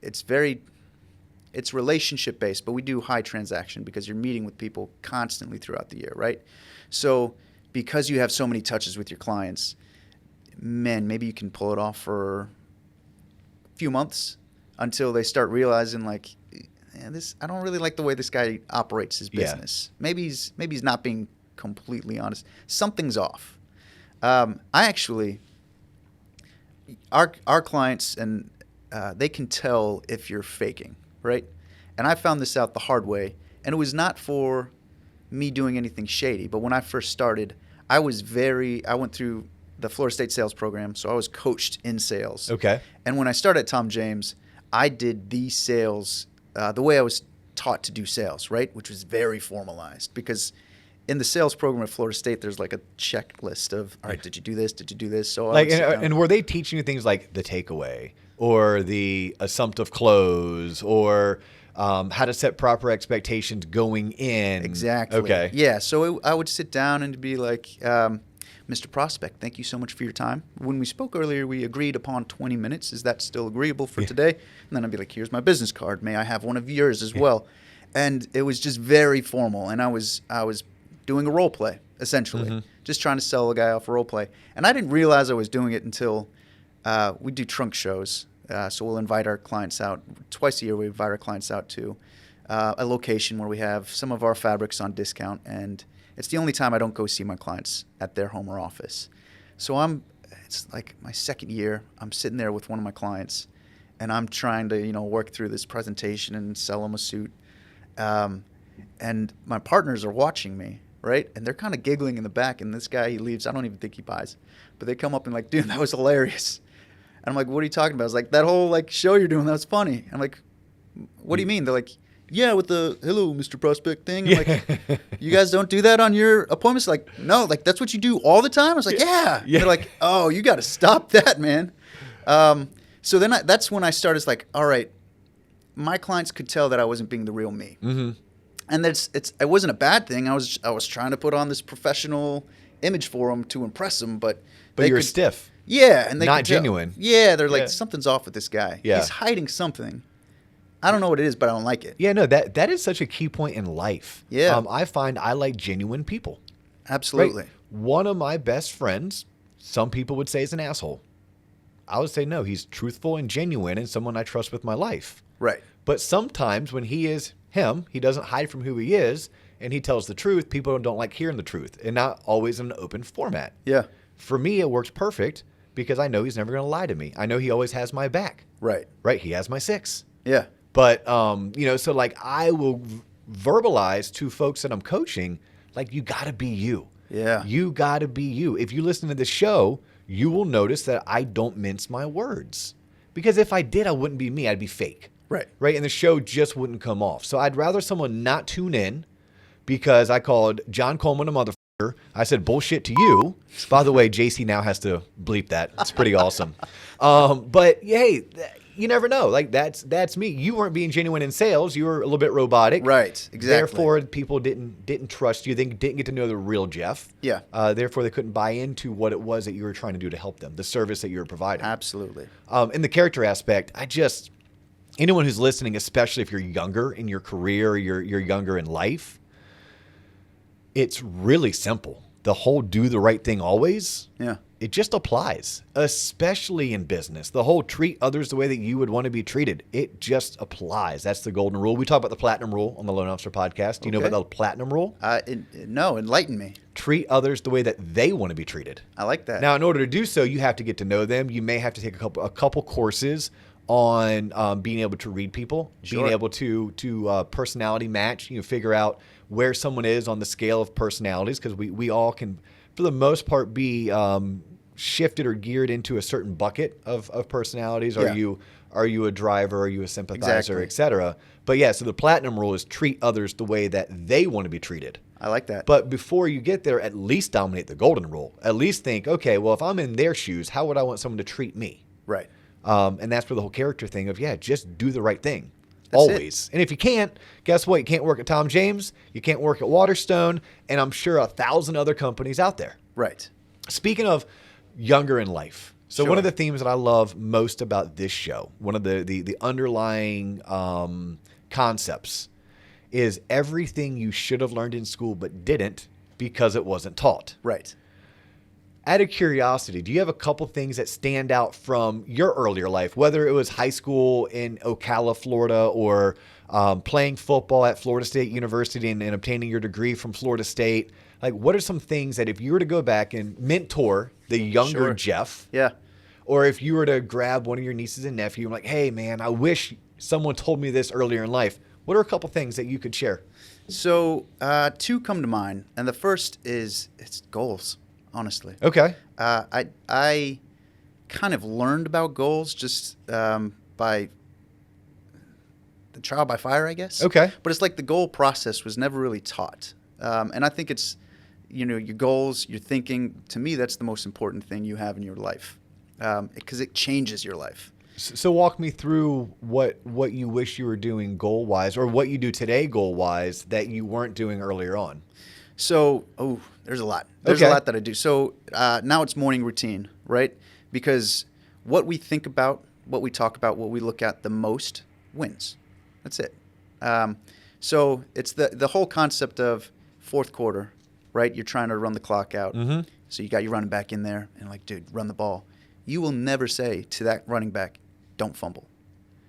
It's relationship based, but we do high transaction because you're meeting with people constantly throughout the year, right? So because you have so many touches with your clients, maybe you can pull it off for a few months until they start realizing like, I don't really like the way this guy operates his business. Yeah. Maybe he's not being completely honest. Something's off. Our clients and they can tell if you're faking, right? And I found this out the hard way, and it was not for me doing anything shady, but when I first started, I went through the Florida State sales program, so I was coached in sales. Okay. And when I started at Tom James, I did these sales the way I was taught to do sales, right? Which was very formalized because in the sales program at Florida State, there's like a checklist of, all right, did you do this? Did you do this? So I Like, would sit down. and were they teaching you things like the takeaway or the assumptive close or how to set proper expectations going in? Exactly. Okay. Yeah. So I would sit down and be like, Mr. Prospect, thank you so much for your time. When we spoke earlier, we agreed upon 20 minutes. Is that still agreeable for today? And then I'd be like, here's my business card. May I have one of yours as well? And it was just very formal. And I was doing a role play, essentially, just trying to sell a guy off a role play. And I didn't realize I was doing it until we do trunk shows. So we'll invite our clients out. Twice a year, we invite our clients out to a location where we have some of our fabrics on discount. And it's the only time I don't go see my clients at their home or office. So it's like my second year. I'm sitting there with one of my clients, and I'm trying to, work through this presentation and sell them a suit. And my partners are watching me, right? And they're kind of giggling in the back. And this guy, he leaves. I don't even think he buys. But they come up and like, dude, that was hilarious. And I'm like, what are you talking about? I was like, that whole show you're doing, that was funny. I'm like, what do you mean? They're like, yeah, with the hello, Mr. Prospect thing. I'm like, you guys don't do that on your appointments? Like, no, that's what you do all the time? I was like, yeah. They're like, oh, you got to stop that, man. So then that's when I started. It's like, all right, my clients could tell that I wasn't being the real me. Mm-hmm. And it wasn't a bad thing. I was trying to put on this professional image for them to impress them, but you're stiff. Yeah, and they not could tell. genuine. Yeah, they're like, something's off with this guy. Yeah. He's hiding something. I don't know what it is, but I don't like it. Yeah, no, that is such a key point in life. Yeah. I find I like genuine people. Absolutely. Right? One of my best friends, some people would say is an asshole. I would say no, he's truthful and genuine and someone I trust with my life. Right. But sometimes when he is him, he doesn't hide from who he is and he tells the truth. People don't like hearing the truth and not always in an open format. Yeah. For me, it works perfect because I know he's never going to lie to me. I know he always has my back. Right. Right. He has my 6. Yeah. But, so like I will verbalize to folks that I'm coaching, like, you got to be you. Yeah. You got to be you. If you listen to the show, you will notice that I don't mince my words. Because if I did, I wouldn't be me. I'd be fake. Right. Right. And the show just wouldn't come off. So I'd rather someone not tune in because I called John Coleman a motherfucker. I said bullshit to you. By the way, JC now has to bleep that. It's pretty awesome. But hey, you never know. Like that's me. You weren't being genuine in sales. You were a little bit robotic. Right. Exactly. Therefore, people didn't trust you. They didn't get to know the real Jeff. Yeah. Therefore, they couldn't buy into what it was that you were trying to do to help them, the service that you were providing. Absolutely. In the character aspect, anyone who's listening, especially if you're younger in your career or you're younger in life, it's really simple. The whole do the right thing always. Yeah. It just applies, especially in business. The whole treat others the way that you would want to be treated. It just applies. That's the golden rule. We talk about the platinum rule on the Loan Officer podcast. Do you know about the platinum rule? No, enlighten me. Treat others the way that they want to be treated. I like that. Now, in order to do so, you have to get to know them. You may have to take a couple courses on being able to read people, being able to personality match, figure out where someone is on the scale of personalities, because we all can, for the most part, be shifted or geared into a certain bucket of personalities. Yeah. Are you a driver? Are you a sympathizer, Exactly. et cetera? But yeah, so the platinum rule is treat others the way that they want to be treated. I like that. But before you get there, at least dominate the golden rule. At least think, okay, well, if I'm in their shoes, how would I want someone to treat me? Right. And that's where the whole character thing of, just do the right thing. That's always. And if you can't, guess what? You can't work at Tom James. You can't work at Waterstone. And I'm sure 1,000 other companies out there. Right. Speaking of younger in life. So one of the themes that I love most about this show, one of the underlying concepts is everything you should have learned in school but didn't because it wasn't taught. Right. Out of curiosity, do you have a couple things that stand out from your earlier life, whether it was high school in Ocala, Florida, or playing football at Florida State University and obtaining your degree from Florida State? Like, what are some things that if you were to go back and mentor the younger Jeff, or if you were to grab one of your nieces and nephew and like, hey, man, I wish someone told me this earlier in life, what are a couple things that you could share? So 2 come to mind, and the first is it's goals. Honestly. Okay. I kind of learned about goals just by the trial by fire, I guess. Okay. But it's like the goal process was never really taught. And I think it's, your goals, your thinking. To me, that's the most important thing you have in your life, because it changes your life. So walk me through what you wish you were doing goal-wise, or what you do today goal-wise that you weren't doing earlier on. So, there's a lot. There's a lot that I do. So now it's morning routine, right? Because what we think about, what we talk about, what we look at the most wins. That's it. So it's the whole concept of fourth quarter, right? You're trying to run the clock out. Mm-hmm. So you got your running back in there and like, dude, run the ball. You will never say to that running back, don't fumble.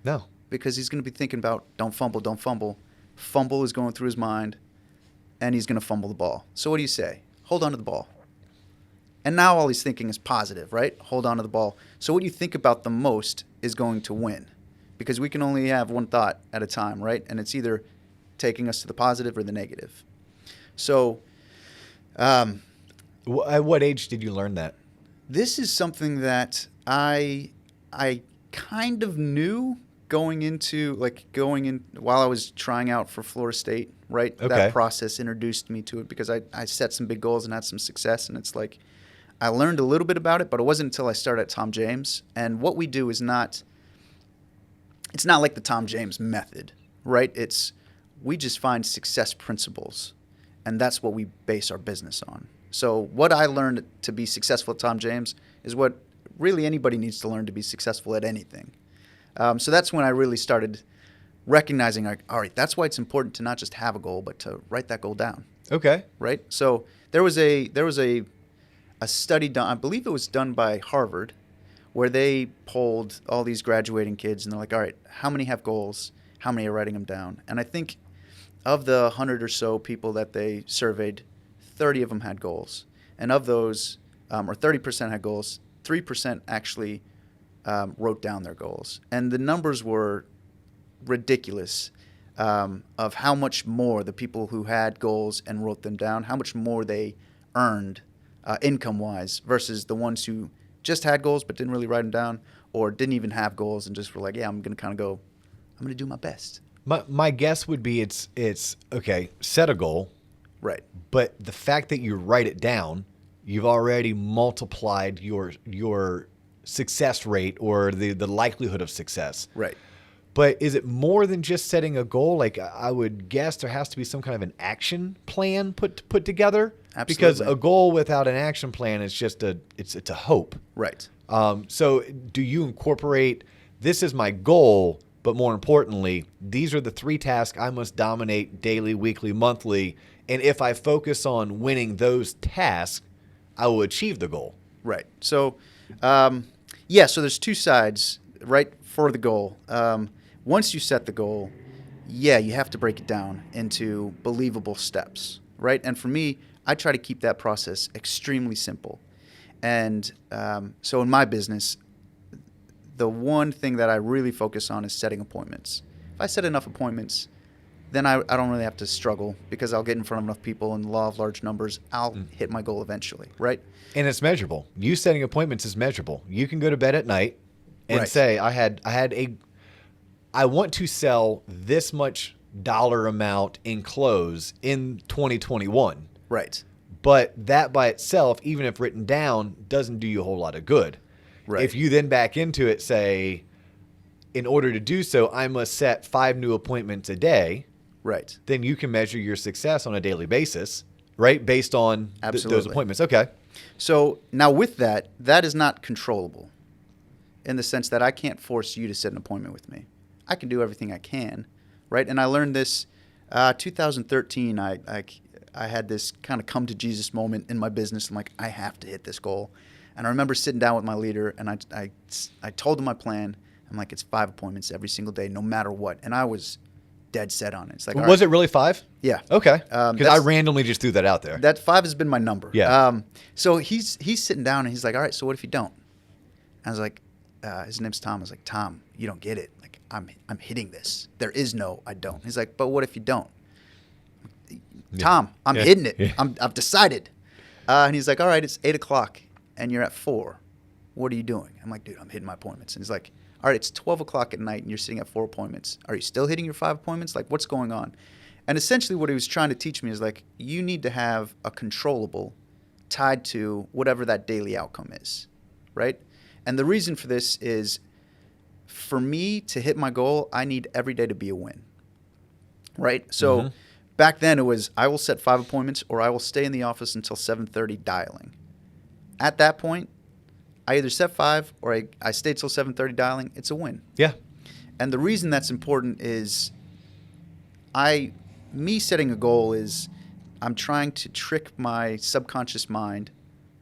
No. Because he's going to be thinking about don't fumble, don't fumble. Fumble is going through his mind, and he's going to fumble the ball. So what do you say? Hold on to the ball. And now all he's thinking is positive, right? Hold on to the ball. So what you think about the most is going to win, because we can only have one thought at a time, right? And it's either taking us to the positive or the negative. So At what age did you learn that? this is something that I kind of knew going in while I was trying out for Florida State, right? Okay. That process introduced me to it because I set some big goals and had some success, and it's like I learned a little bit about it, but it wasn't until I started at Tom James. And what we do is it's not like the Tom James method, right? We just find success principles, and that's what we base our business on. So what I learned to be successful at Tom James is what really anybody needs to learn to be successful at anything. So that's when I really started recognizing, like, all right, that's why it's important to not just have a goal, but to write that goal down. Okay. Right. So there was a study done, I believe it was done by Harvard, where they polled all these graduating kids, and they're like, all right, how many have goals? How many are writing them down? And I think of the 100 or so people that they surveyed, 30 of them had goals. And of those, or 30% had goals, 3% actually wrote down their goals. And the numbers were ridiculous of how much more the people who had goals and wrote them down, how much more they earned income-wise versus the ones who just had goals but didn't really write them down, or didn't even have goals and just were like, yeah, I'm going to do my best. My guess would be it's okay, set a goal. Right. But the fact that you write it down, you've already multiplied your success rate or the likelihood of success. Right. But is it more than just setting a goal? Like, I would guess there has to be some kind of an action plan put together. Absolutely. Because a goal without an action plan is just it's a hope. Right. So do you incorporate, this is my goal, but more importantly, these are the 3 tasks I must dominate daily, weekly, monthly, and if I focus on winning those tasks, I will achieve the goal. Right. So, so there's 2 sides, right, for the goal. Once you set the goal, you have to break it down into believable steps, right? And for me, I try to keep that process extremely simple. And so in my business, the one thing that I really focus on is setting appointments. If I set enough appointments, then I don't really have to struggle, because I'll get in front of enough people, and the law of large numbers, I'll hit my goal eventually, right? And it's measurable. You setting appointments is measurable. You can go to bed at night and Right. say, I want to sell this much dollar amount in clothes in 2021. Right. But that by itself, even if written down, doesn't do you a whole lot of good. Right. If you then back into it, say, in order to do so, I must set 5 new appointments a day. Right. Then you can measure your success on a daily basis, right? Based on those Absolutely. appointments. Okay. So now with that is not controllable, in the sense that I can't force you to set an appointment with me. I can do everything I can, right? And I learned this 2013. I had this kind of come to Jesus moment in my business. I'm like, I have to hit this goal. And I remember sitting down with my leader, and I told him my plan. I'm like, it's 5 appointments every single day, no matter what. And I was dead set on it. It's like, Was it really 5? Yeah. Okay. Because I that's- randomly just threw that out there. That 5 has been my number. Yeah. So he's sitting down, and he's like, all right, so what if you don't? I was like, his name's Tom. I was like, Tom, you don't get it. Like, I'm hitting this. There is no I don't. He's like, but what if you don't? Tom, I'm hitting it. Yeah. I've decided. And he's like, all right, it's 8 o'clock, and you're at 4. What are you doing? I'm like, dude, I'm hitting my appointments. And he's like, all right, it's 12 o'clock at night, and you're sitting at 4 appointments. Are you still hitting your 5 appointments? Like, what's going on? And essentially what he was trying to teach me is like, you need to have a controllable tied to whatever that daily outcome is, right? And the reason for this is, for me to hit my goal, I need every day to be a win, right? So back then it was, I will set 5 appointments or I will stay in the office until 7:30 dialing. At that point, I either set 5 or I stay till 7:30 dialing. It's a win. Yeah. And the reason that's important is me setting a goal is I'm trying to trick my subconscious mind,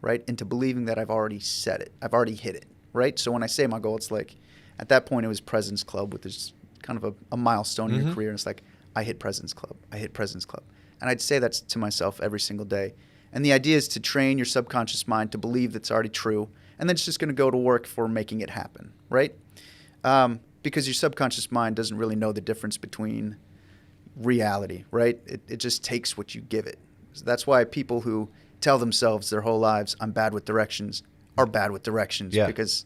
right, into believing that I've already set it. I've already hit it, right? So when I say my goal, it's like, at that point it was President's Club, which is kind of a milestone in your career. And it's like, I hit President's Club. I hit President's Club. And I'd say that to myself every single day. And the idea is to train your subconscious mind to believe that's already true. And then it's just going to go to work for making it happen, right? Because your subconscious mind doesn't really know the difference between reality, right? It just takes what you give it. So that's why people who tell themselves their whole lives, I'm bad with directions, are bad with directions. Yeah. Because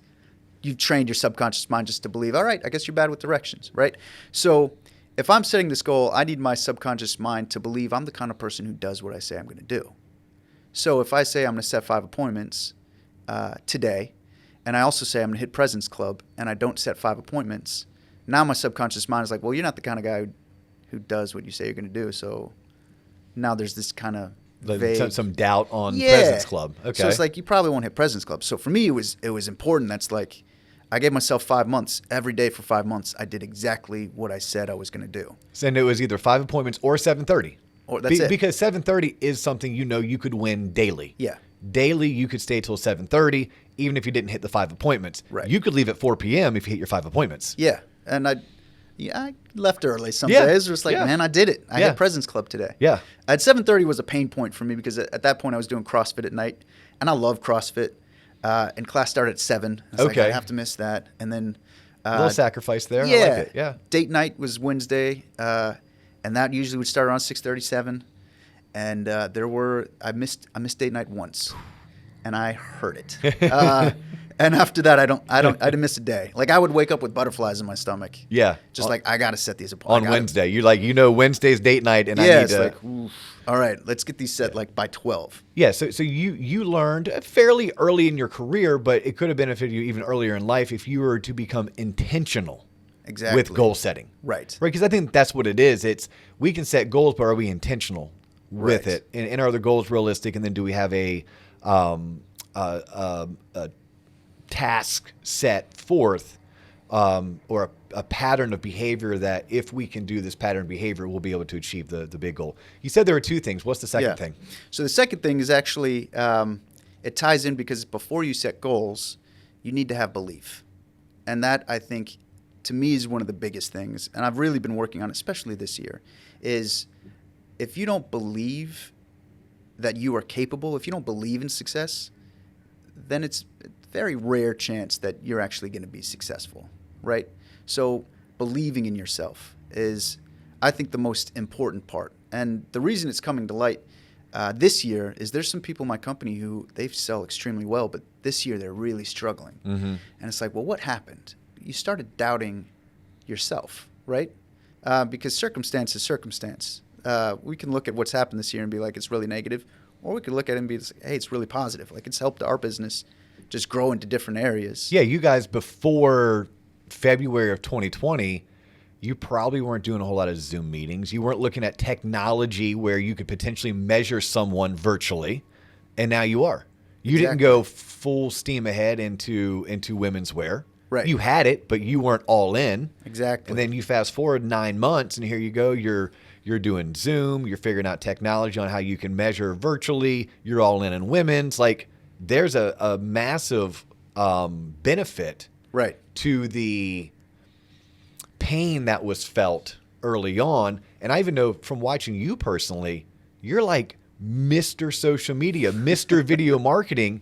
you've trained your subconscious mind just to believe, all right, I guess you're bad with directions, right? So if I'm setting this goal, I need my subconscious mind to believe I'm the kind of person who does what I say I'm going to do. So if I say I'm going to set 5 appointments today, and I also say I'm going to hit President's Club, and I don't set 5 appointments, now my subconscious mind is like, well, you're not the kind of guy who does what you say you're going to do. So now there's this kind of vague, some doubt on President's Club. Okay. So it's like, you probably won't hit President's Club. So for me, it was important. That's like, I gave myself 5 months. Every day for 5 months, I did exactly what I said I was going to do. And it was either 5 appointments or 7:30. Or that's it. Because 7:30 is something you could win daily. Yeah. Daily, you could stay till 7:30, even if you didn't hit the 5 appointments. Right. You could leave at 4 p.m. if you hit your 5 appointments. Yeah. And I left early some Yeah. days. It was like, Yeah. man, I did it. I Yeah. hit President's Club today. Yeah. At 7:30 was a pain point for me because at that point I was doing CrossFit at night, and I love CrossFit. And class started at 7. I was like, I have to miss that. And then A little sacrifice there. Yeah. I like it. Yeah. Date night was Wednesday, and that usually would start around 6:37. And I missed date night once, and I heard it. And after that, I didn't miss a day. Like, I would wake up with butterflies in my stomach. Yeah. Just like, I got to set these apart. On Wednesday. You're like, Wednesday's date night, and I need it's to. like, oof. All right, let's get these set like by 12. Yeah, so you learned fairly early in your career, but it could have benefited you even earlier in life if you were to become intentional with goal setting. Right. Right, because I think that's what it is. It's, we can set goals, but are we intentional with it? And are the goals realistic? And then do we have a task set forth or a pattern of behavior that if we can do this pattern of behavior, we'll be able to achieve the big goal. You said there were 2 things. What's the second thing? So the second thing is actually, it ties in because before you set goals, you need to have belief. And that, I think, to me is one of the biggest things. And I've really been working on it, especially this year, is if you don't believe that you are capable, if you don't believe in success, then it's a very rare chance that you're actually going to be successful, right? So believing in yourself is, I think, the most important part. And the reason it's coming to light this year is there's some people in my company who they sell extremely well, but this year they're really struggling. Mm-hmm. And it's like, well, what happened? You started doubting yourself, right? Because circumstance is circumstance. We can look at what's happened this year and be like, it's really negative. Or we could look at it and be like, hey, it's really positive. Like, it's helped our business just grow into different areas. Yeah, you guys, before February of 2020, you probably weren't doing a whole lot of Zoom meetings. You weren't looking at technology where you could potentially measure someone virtually, and now you are. You didn't go full steam ahead into women's wear. Right. You had it, but you weren't all in. Exactly. And then you fast forward 9 months, and here you go. You're doing Zoom. You're figuring out technology on how you can measure virtually. You're all in women's. Like, there's a massive benefit to the pain that was felt early on. And I even know from watching you personally, you're like Mr. Social Media, Mr. Video Marketing.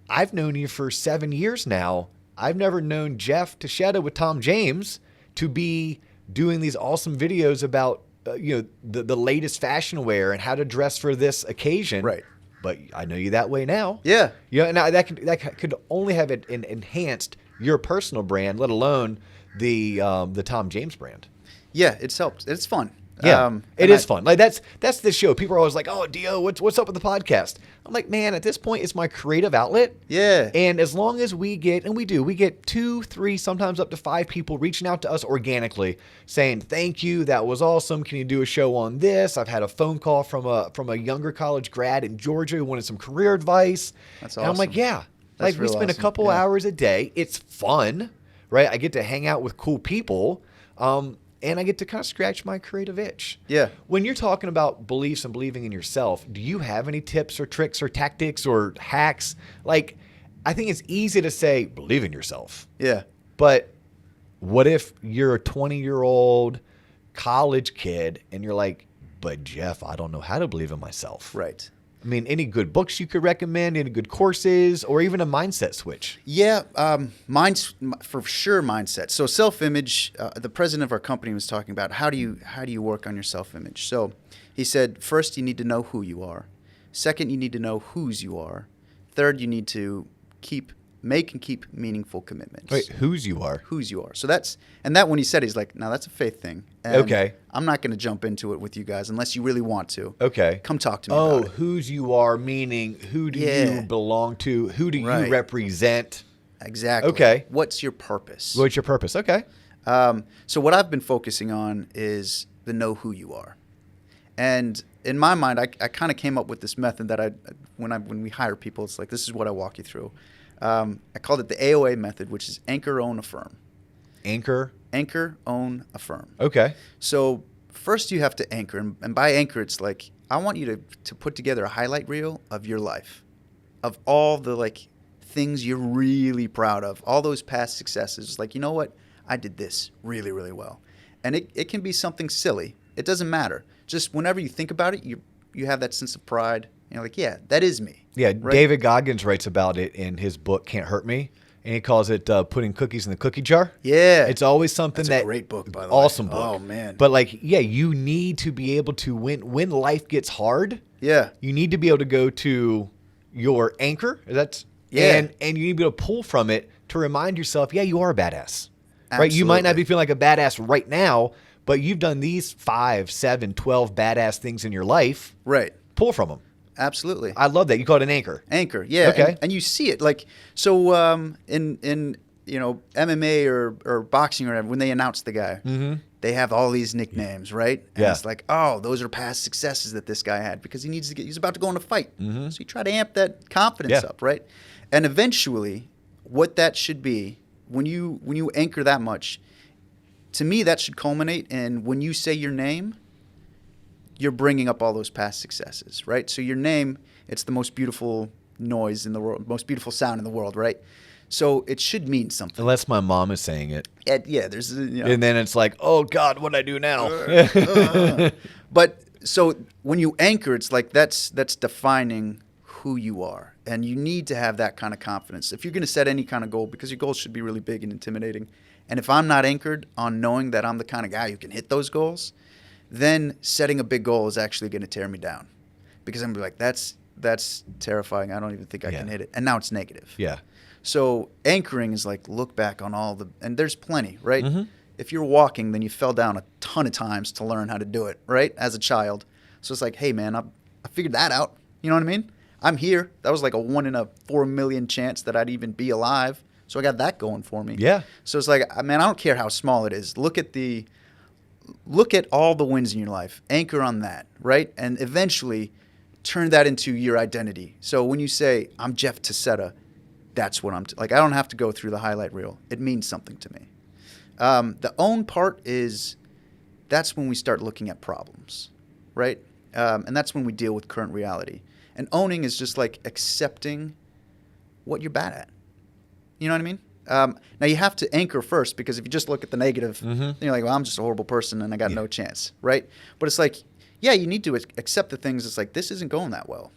I've known you for 7 years now. I've never known Jeff Taccetta with Tom James to be doing these awesome videos about the latest fashion wear and how to dress for this occasion. Right. But I know you that way now. Yeah. And that could only have it enhanced your personal brand, let alone the Tom James brand. Yeah, it's helped. It's fun. Yeah, it is fun. Like that's the show. People are always like, "Oh, Dio, what's up with the podcast?" I'm like, man, at this point, it's my creative outlet. Yeah. And as long as we get 2, 3, sometimes up to 5 people reaching out to us organically, saying, "Thank you, that was awesome. Can you do a show on this?" I've had a phone call from a younger college grad in Georgia who wanted some career advice. That's And I'm like, awesome. yeah, That's like we real spend a awesome. couple Yeah. hours a day. It's fun, right? I get to hang out with cool people. And I get to kind of scratch my creative itch. Yeah. When you're talking about beliefs and believing in yourself, do you have any tips or tricks or tactics or hacks? Like, I think it's easy to say, believe in yourself. Yeah. But what if you're a 20-year-old college kid and you're like, but Jeff, I don't know how to believe in myself. Right. I mean, any good books you could recommend, any good courses, or even a mindset switch? Yeah, mine's for sure mindset. So self-image. The president of our company was talking about how do you work on your self-image. So he said, first you need to know who you are. Second, you need to know whose you are. Third, you need to make and keep meaningful commitments. Wait, whose you are? Whose you are. So that when he said, he's like, now that's a faith thing. And Okay. I'm not going to jump into it with you guys unless you really want to. Okay. Come talk to me about it. Whose you are, meaning who do Yeah. you belong to? Who do Right. you represent? Exactly. Okay. What's your purpose? What's your purpose? Okay. So what I've been focusing on is the know who you are. And in my mind, I kind of came up with this method that when we hire people, it's like, this is what I walk you through. I called it the AOA method, which is anchor, own, affirm. Anchor. Anchor, own, affirm. Okay. So first you have to anchor. And by anchor, it's like, I want you to put together a highlight reel of your life, of all the like things you're really proud of, all those past successes. It's like, you know what? I did this really, really well. And it can be something silly. It doesn't matter. Just whenever you think about it, you have that sense of pride. You're like, yeah, that is me. Yeah, Right? David Goggins writes about it in his book Can't Hurt Me, and he calls it putting cookies in the cookie jar. Yeah. It's always something That's that a great book, by the way. awesome book. Oh, man. But like, yeah, you need to be able to when life gets hard, Yeah. you need to be able to go to your anchor. Yeah. And you need to be able to pull from it to remind yourself, yeah, you are a badass. Right? You might not Absolutely. be feeling like a badass right now, but you've done these 5, 7, 12 badass things in your life. Right. Pull from them. Absolutely. I love that. You call it an anchor. Anchor, yeah. Okay. And you see it like so in MMA or boxing or whatever, when they announce the guy, they have all these nicknames, right? And Yeah. it's like, oh, those are past successes that this guy had because he's about to go in a fight. So you try to amp that confidence Yeah. up, right? And eventually, what that should be when you anchor that much, to me, that should culminate in when you say your name, you're bringing up all those past successes, right? So your name, it's the most beautiful noise in the world, most beautiful sound in the world, right? So it should mean something. Unless my mom is saying it. Yeah, there's, And then it's like, oh, God, what do I do now? But so when you anchor, it's like that's defining who you are. And you need to have that kind of confidence. If you're going to set any kind of goal, because your goals should be really big and intimidating. And if I'm not anchored on knowing that I'm the kind of guy who can hit those goals, then setting a big goal is actually going to tear me down. Because I'm going to be like, that's terrifying. I don't even think I can hit it. And now it's negative. Yeah. So anchoring is like look back on all the, and there's plenty, right? Mm-hmm. If you're walking, then you fell down a ton of times to learn how to do it, right? As a child. So it's like, hey man, I figured that out. You know what I mean? I'm here. That was like a 1 in a 4 million chance that I'd even be alive. So I got that going for me. Yeah. So it's like, man, I don't care how small it is. Look at all the wins in your life. Anchor on that, right? And eventually turn that into your identity. So when you say, I'm Jeff Taccetta, that's what I'm like. I don't have to go through the highlight reel. It means something to me. The own part is that's when we start looking at problems, right? And that's when we deal with current reality. And owning is just like accepting what you're bad at. You know what I mean? Now you have to anchor first, because if you just look at the negative, then you're like, well, I'm just a horrible person and I got no chance, right? But it's like, yeah, you need to accept the things. It's like, this isn't going that well.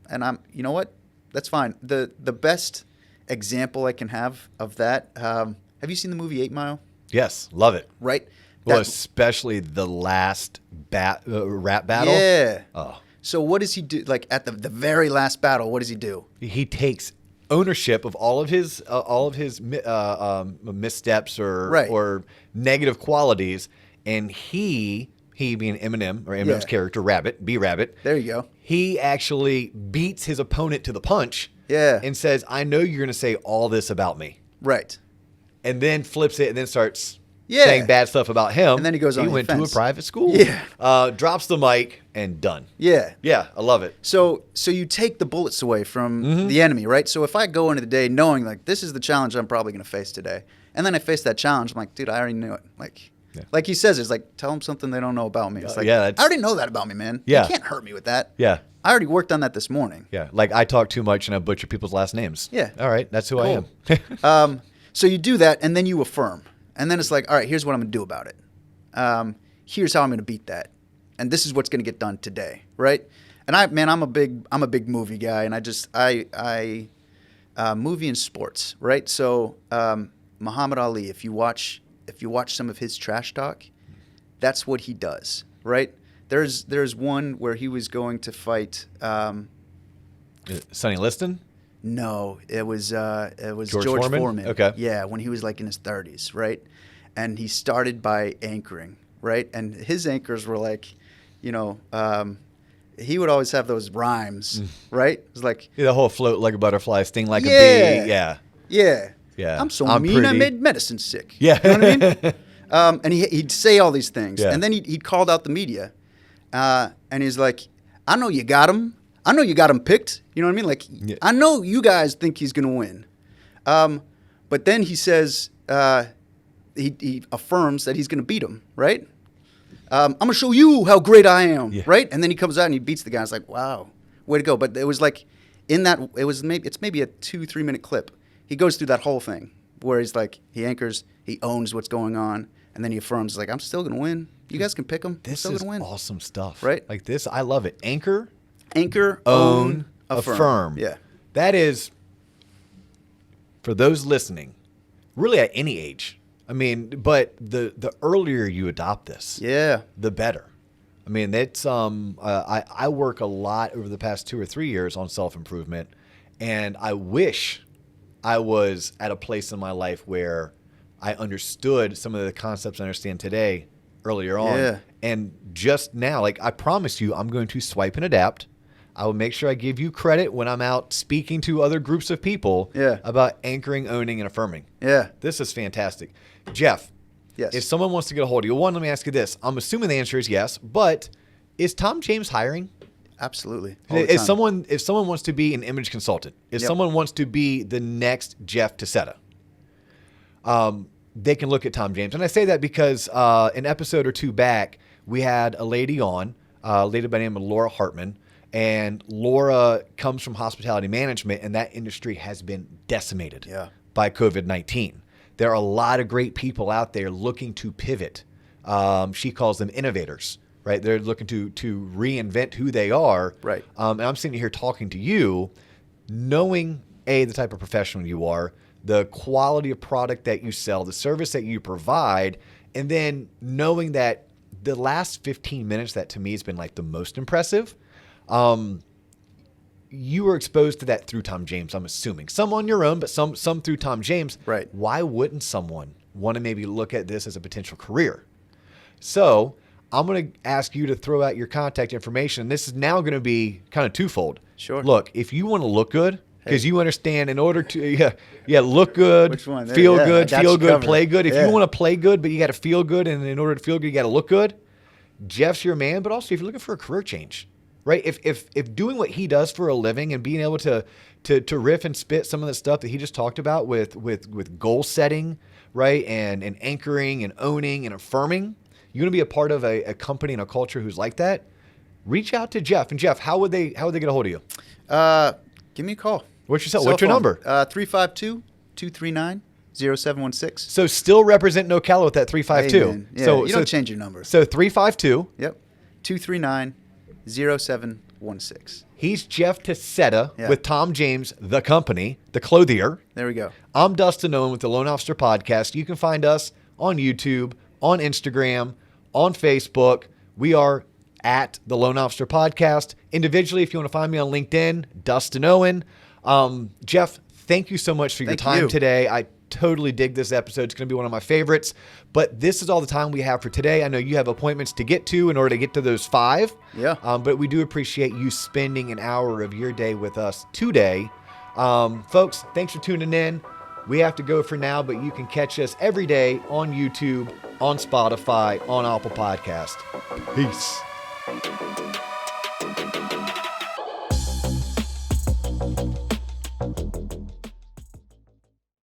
And you know what? That's fine. The best example I can have of that, have you seen the movie 8 Mile? Yes. Love it. Right? Well, especially the last rap battle. Yeah. Oh. So what does he do? Like at the very last battle, what does he do? He takes ownership of all of his missteps or Right. or negative qualities, and he he being Eminem, or Eminem's character, Rabbit, B-Rabbit. There you go. He actually beats his opponent to the punch and says, I know you're going to say all this about me. Right. And then flips it and then starts saying bad stuff about him. And then he goes on He the went to a offense. private school. Yeah. Drops the mic and done. Yeah. Yeah, I love it. So you take the bullets away from the enemy, right? So if I go into the day knowing like this is the challenge I'm probably going to face today, and then I face that challenge, I'm like, dude, I already knew it. Like he says, it's like, tell them something they don't know about me. It's like, I already know that about me, man. Yeah. You can't hurt me with that. Yeah. I already worked on that this morning. Yeah. Like I talk too much and I butcher people's last names. Yeah. All right. That's who I am. So you do that, and then you affirm. And then it's like, all right, here's what I'm going to do about it. Here's how I'm going to beat that. And this is what's going to get done today, right? And I'm a big movie guy, and I movie and sports, right? So Muhammad Ali, if you watch some of his trash talk, that's what he does, right? There's one where he was going to fight Sonny Liston? No, it was George Foreman? Foreman. Okay. Yeah, when he was like in his 30s, right? And he started by anchoring, right? And his anchors were like, he would always have those rhymes, right? It was like The whole float like a butterfly, sting like a bee. Yeah. Yeah. Yeah. I'm I'm mean, I pretty. made medicine sick. Yeah. You know what I mean? And he'd say all these things. Yeah. And then he'd called out the media. And he's like, I know you got him. I know you got him picked. You know what I mean? Like, I know you guys think he's going to win. But then he says, he affirms that he's going to beat him, right? I'm going to show you how great I am, right? And then he comes out and he beats the guy. It's like, wow, way to go. But it was like, it's maybe a 2-3 minute clip. He goes through that whole thing where he's like, he anchors, he owns what's going on, and then he affirms, like, I'm still going to win. You guys can pick him. I'm This still is going to win. awesome stuff. Right? Like this, I love it. Anchor, Own, affirm. Yeah. That is, for those listening, really at any age. I mean, but the earlier you adopt this, the better. I mean, that's I work a lot over the past 2 or 3 years on self-improvement, and I wish I was at a place in my life where I understood some of the concepts I understand today earlier on. Yeah. And just now, like I promise you, I'm going to swipe and adapt. I will make sure I give you credit when I'm out speaking to other groups of people about anchoring, owning, and affirming. Yeah. This is fantastic. Jeff, Yes. if someone wants to get a hold of you, one, let me ask you this. I'm assuming the answer is yes, but is Tom James hiring? Absolutely. All the If time. someone wants to be an image consultant, if someone wants to be the next Jeff Taccetta, they can look at Tom James. And I say that because an episode or two back, we had a lady on, a lady by the name of Laura Hartman. And Laura comes from hospitality management, and that industry has been decimated by COVID-19. There are a lot of great people out there looking to pivot. She calls them innovators, right? They're looking to reinvent who they are. Right. And I'm sitting here talking to you, knowing, A, the type of professional you are, the quality of product that you sell, the service that you provide, and then knowing that the last 15 minutes, that to me has been like the most impressive. You were exposed to that through Tom James, I'm assuming. Some on your own, but some through Tom James. Right. Why wouldn't someone want to maybe look at this as a potential career? So I'm going to ask you to throw out your contact information. This is now going to be kind of twofold. Sure. Look, if you want to look good, because you understand in order to look good, Which one? feel Yeah, I good, got feel you good, covered. play good. If Yeah. you want to play good, but you got to feel good, and in order to feel good, you got to look good, Jeff's your man. But also, if you're looking for a career change, right? If doing what he does for a living and being able to riff and spit some of the stuff that he just talked about with goal setting, right, and anchoring and owning and affirming, you're going to be a part of a company and a culture who's like that. Reach out to Jeff. And Jeff, how would they get a hold of you? Give me a call. What's your number? 352-239-0716. So still represent NoCal with that 352. Hey, man. Yeah, So you don't change your number. So 352. Yep. 239-0716. He's Jeff Taccetta Yeah. with Tom James, the company, the clothier. There we go. I'm Dustin Owen with the Loan Officer Podcast. You can find us on YouTube, on Instagram, on Facebook. We are at the Loan Officer Podcast. Individually, if you want to find me on LinkedIn, Dustin Owen. Jeff, thank you so much for your Thank time you. today. I totally dig this episode. It's going to be one of my favorites. But this is all the time we have for today. I know you have appointments to get to in order to get to those 5. Yeah. But we do appreciate you spending an hour of your day with us today. Folks, thanks for tuning in. We have to go for now, but you can catch us every day on YouTube, on Spotify, on Apple Podcast. Peace.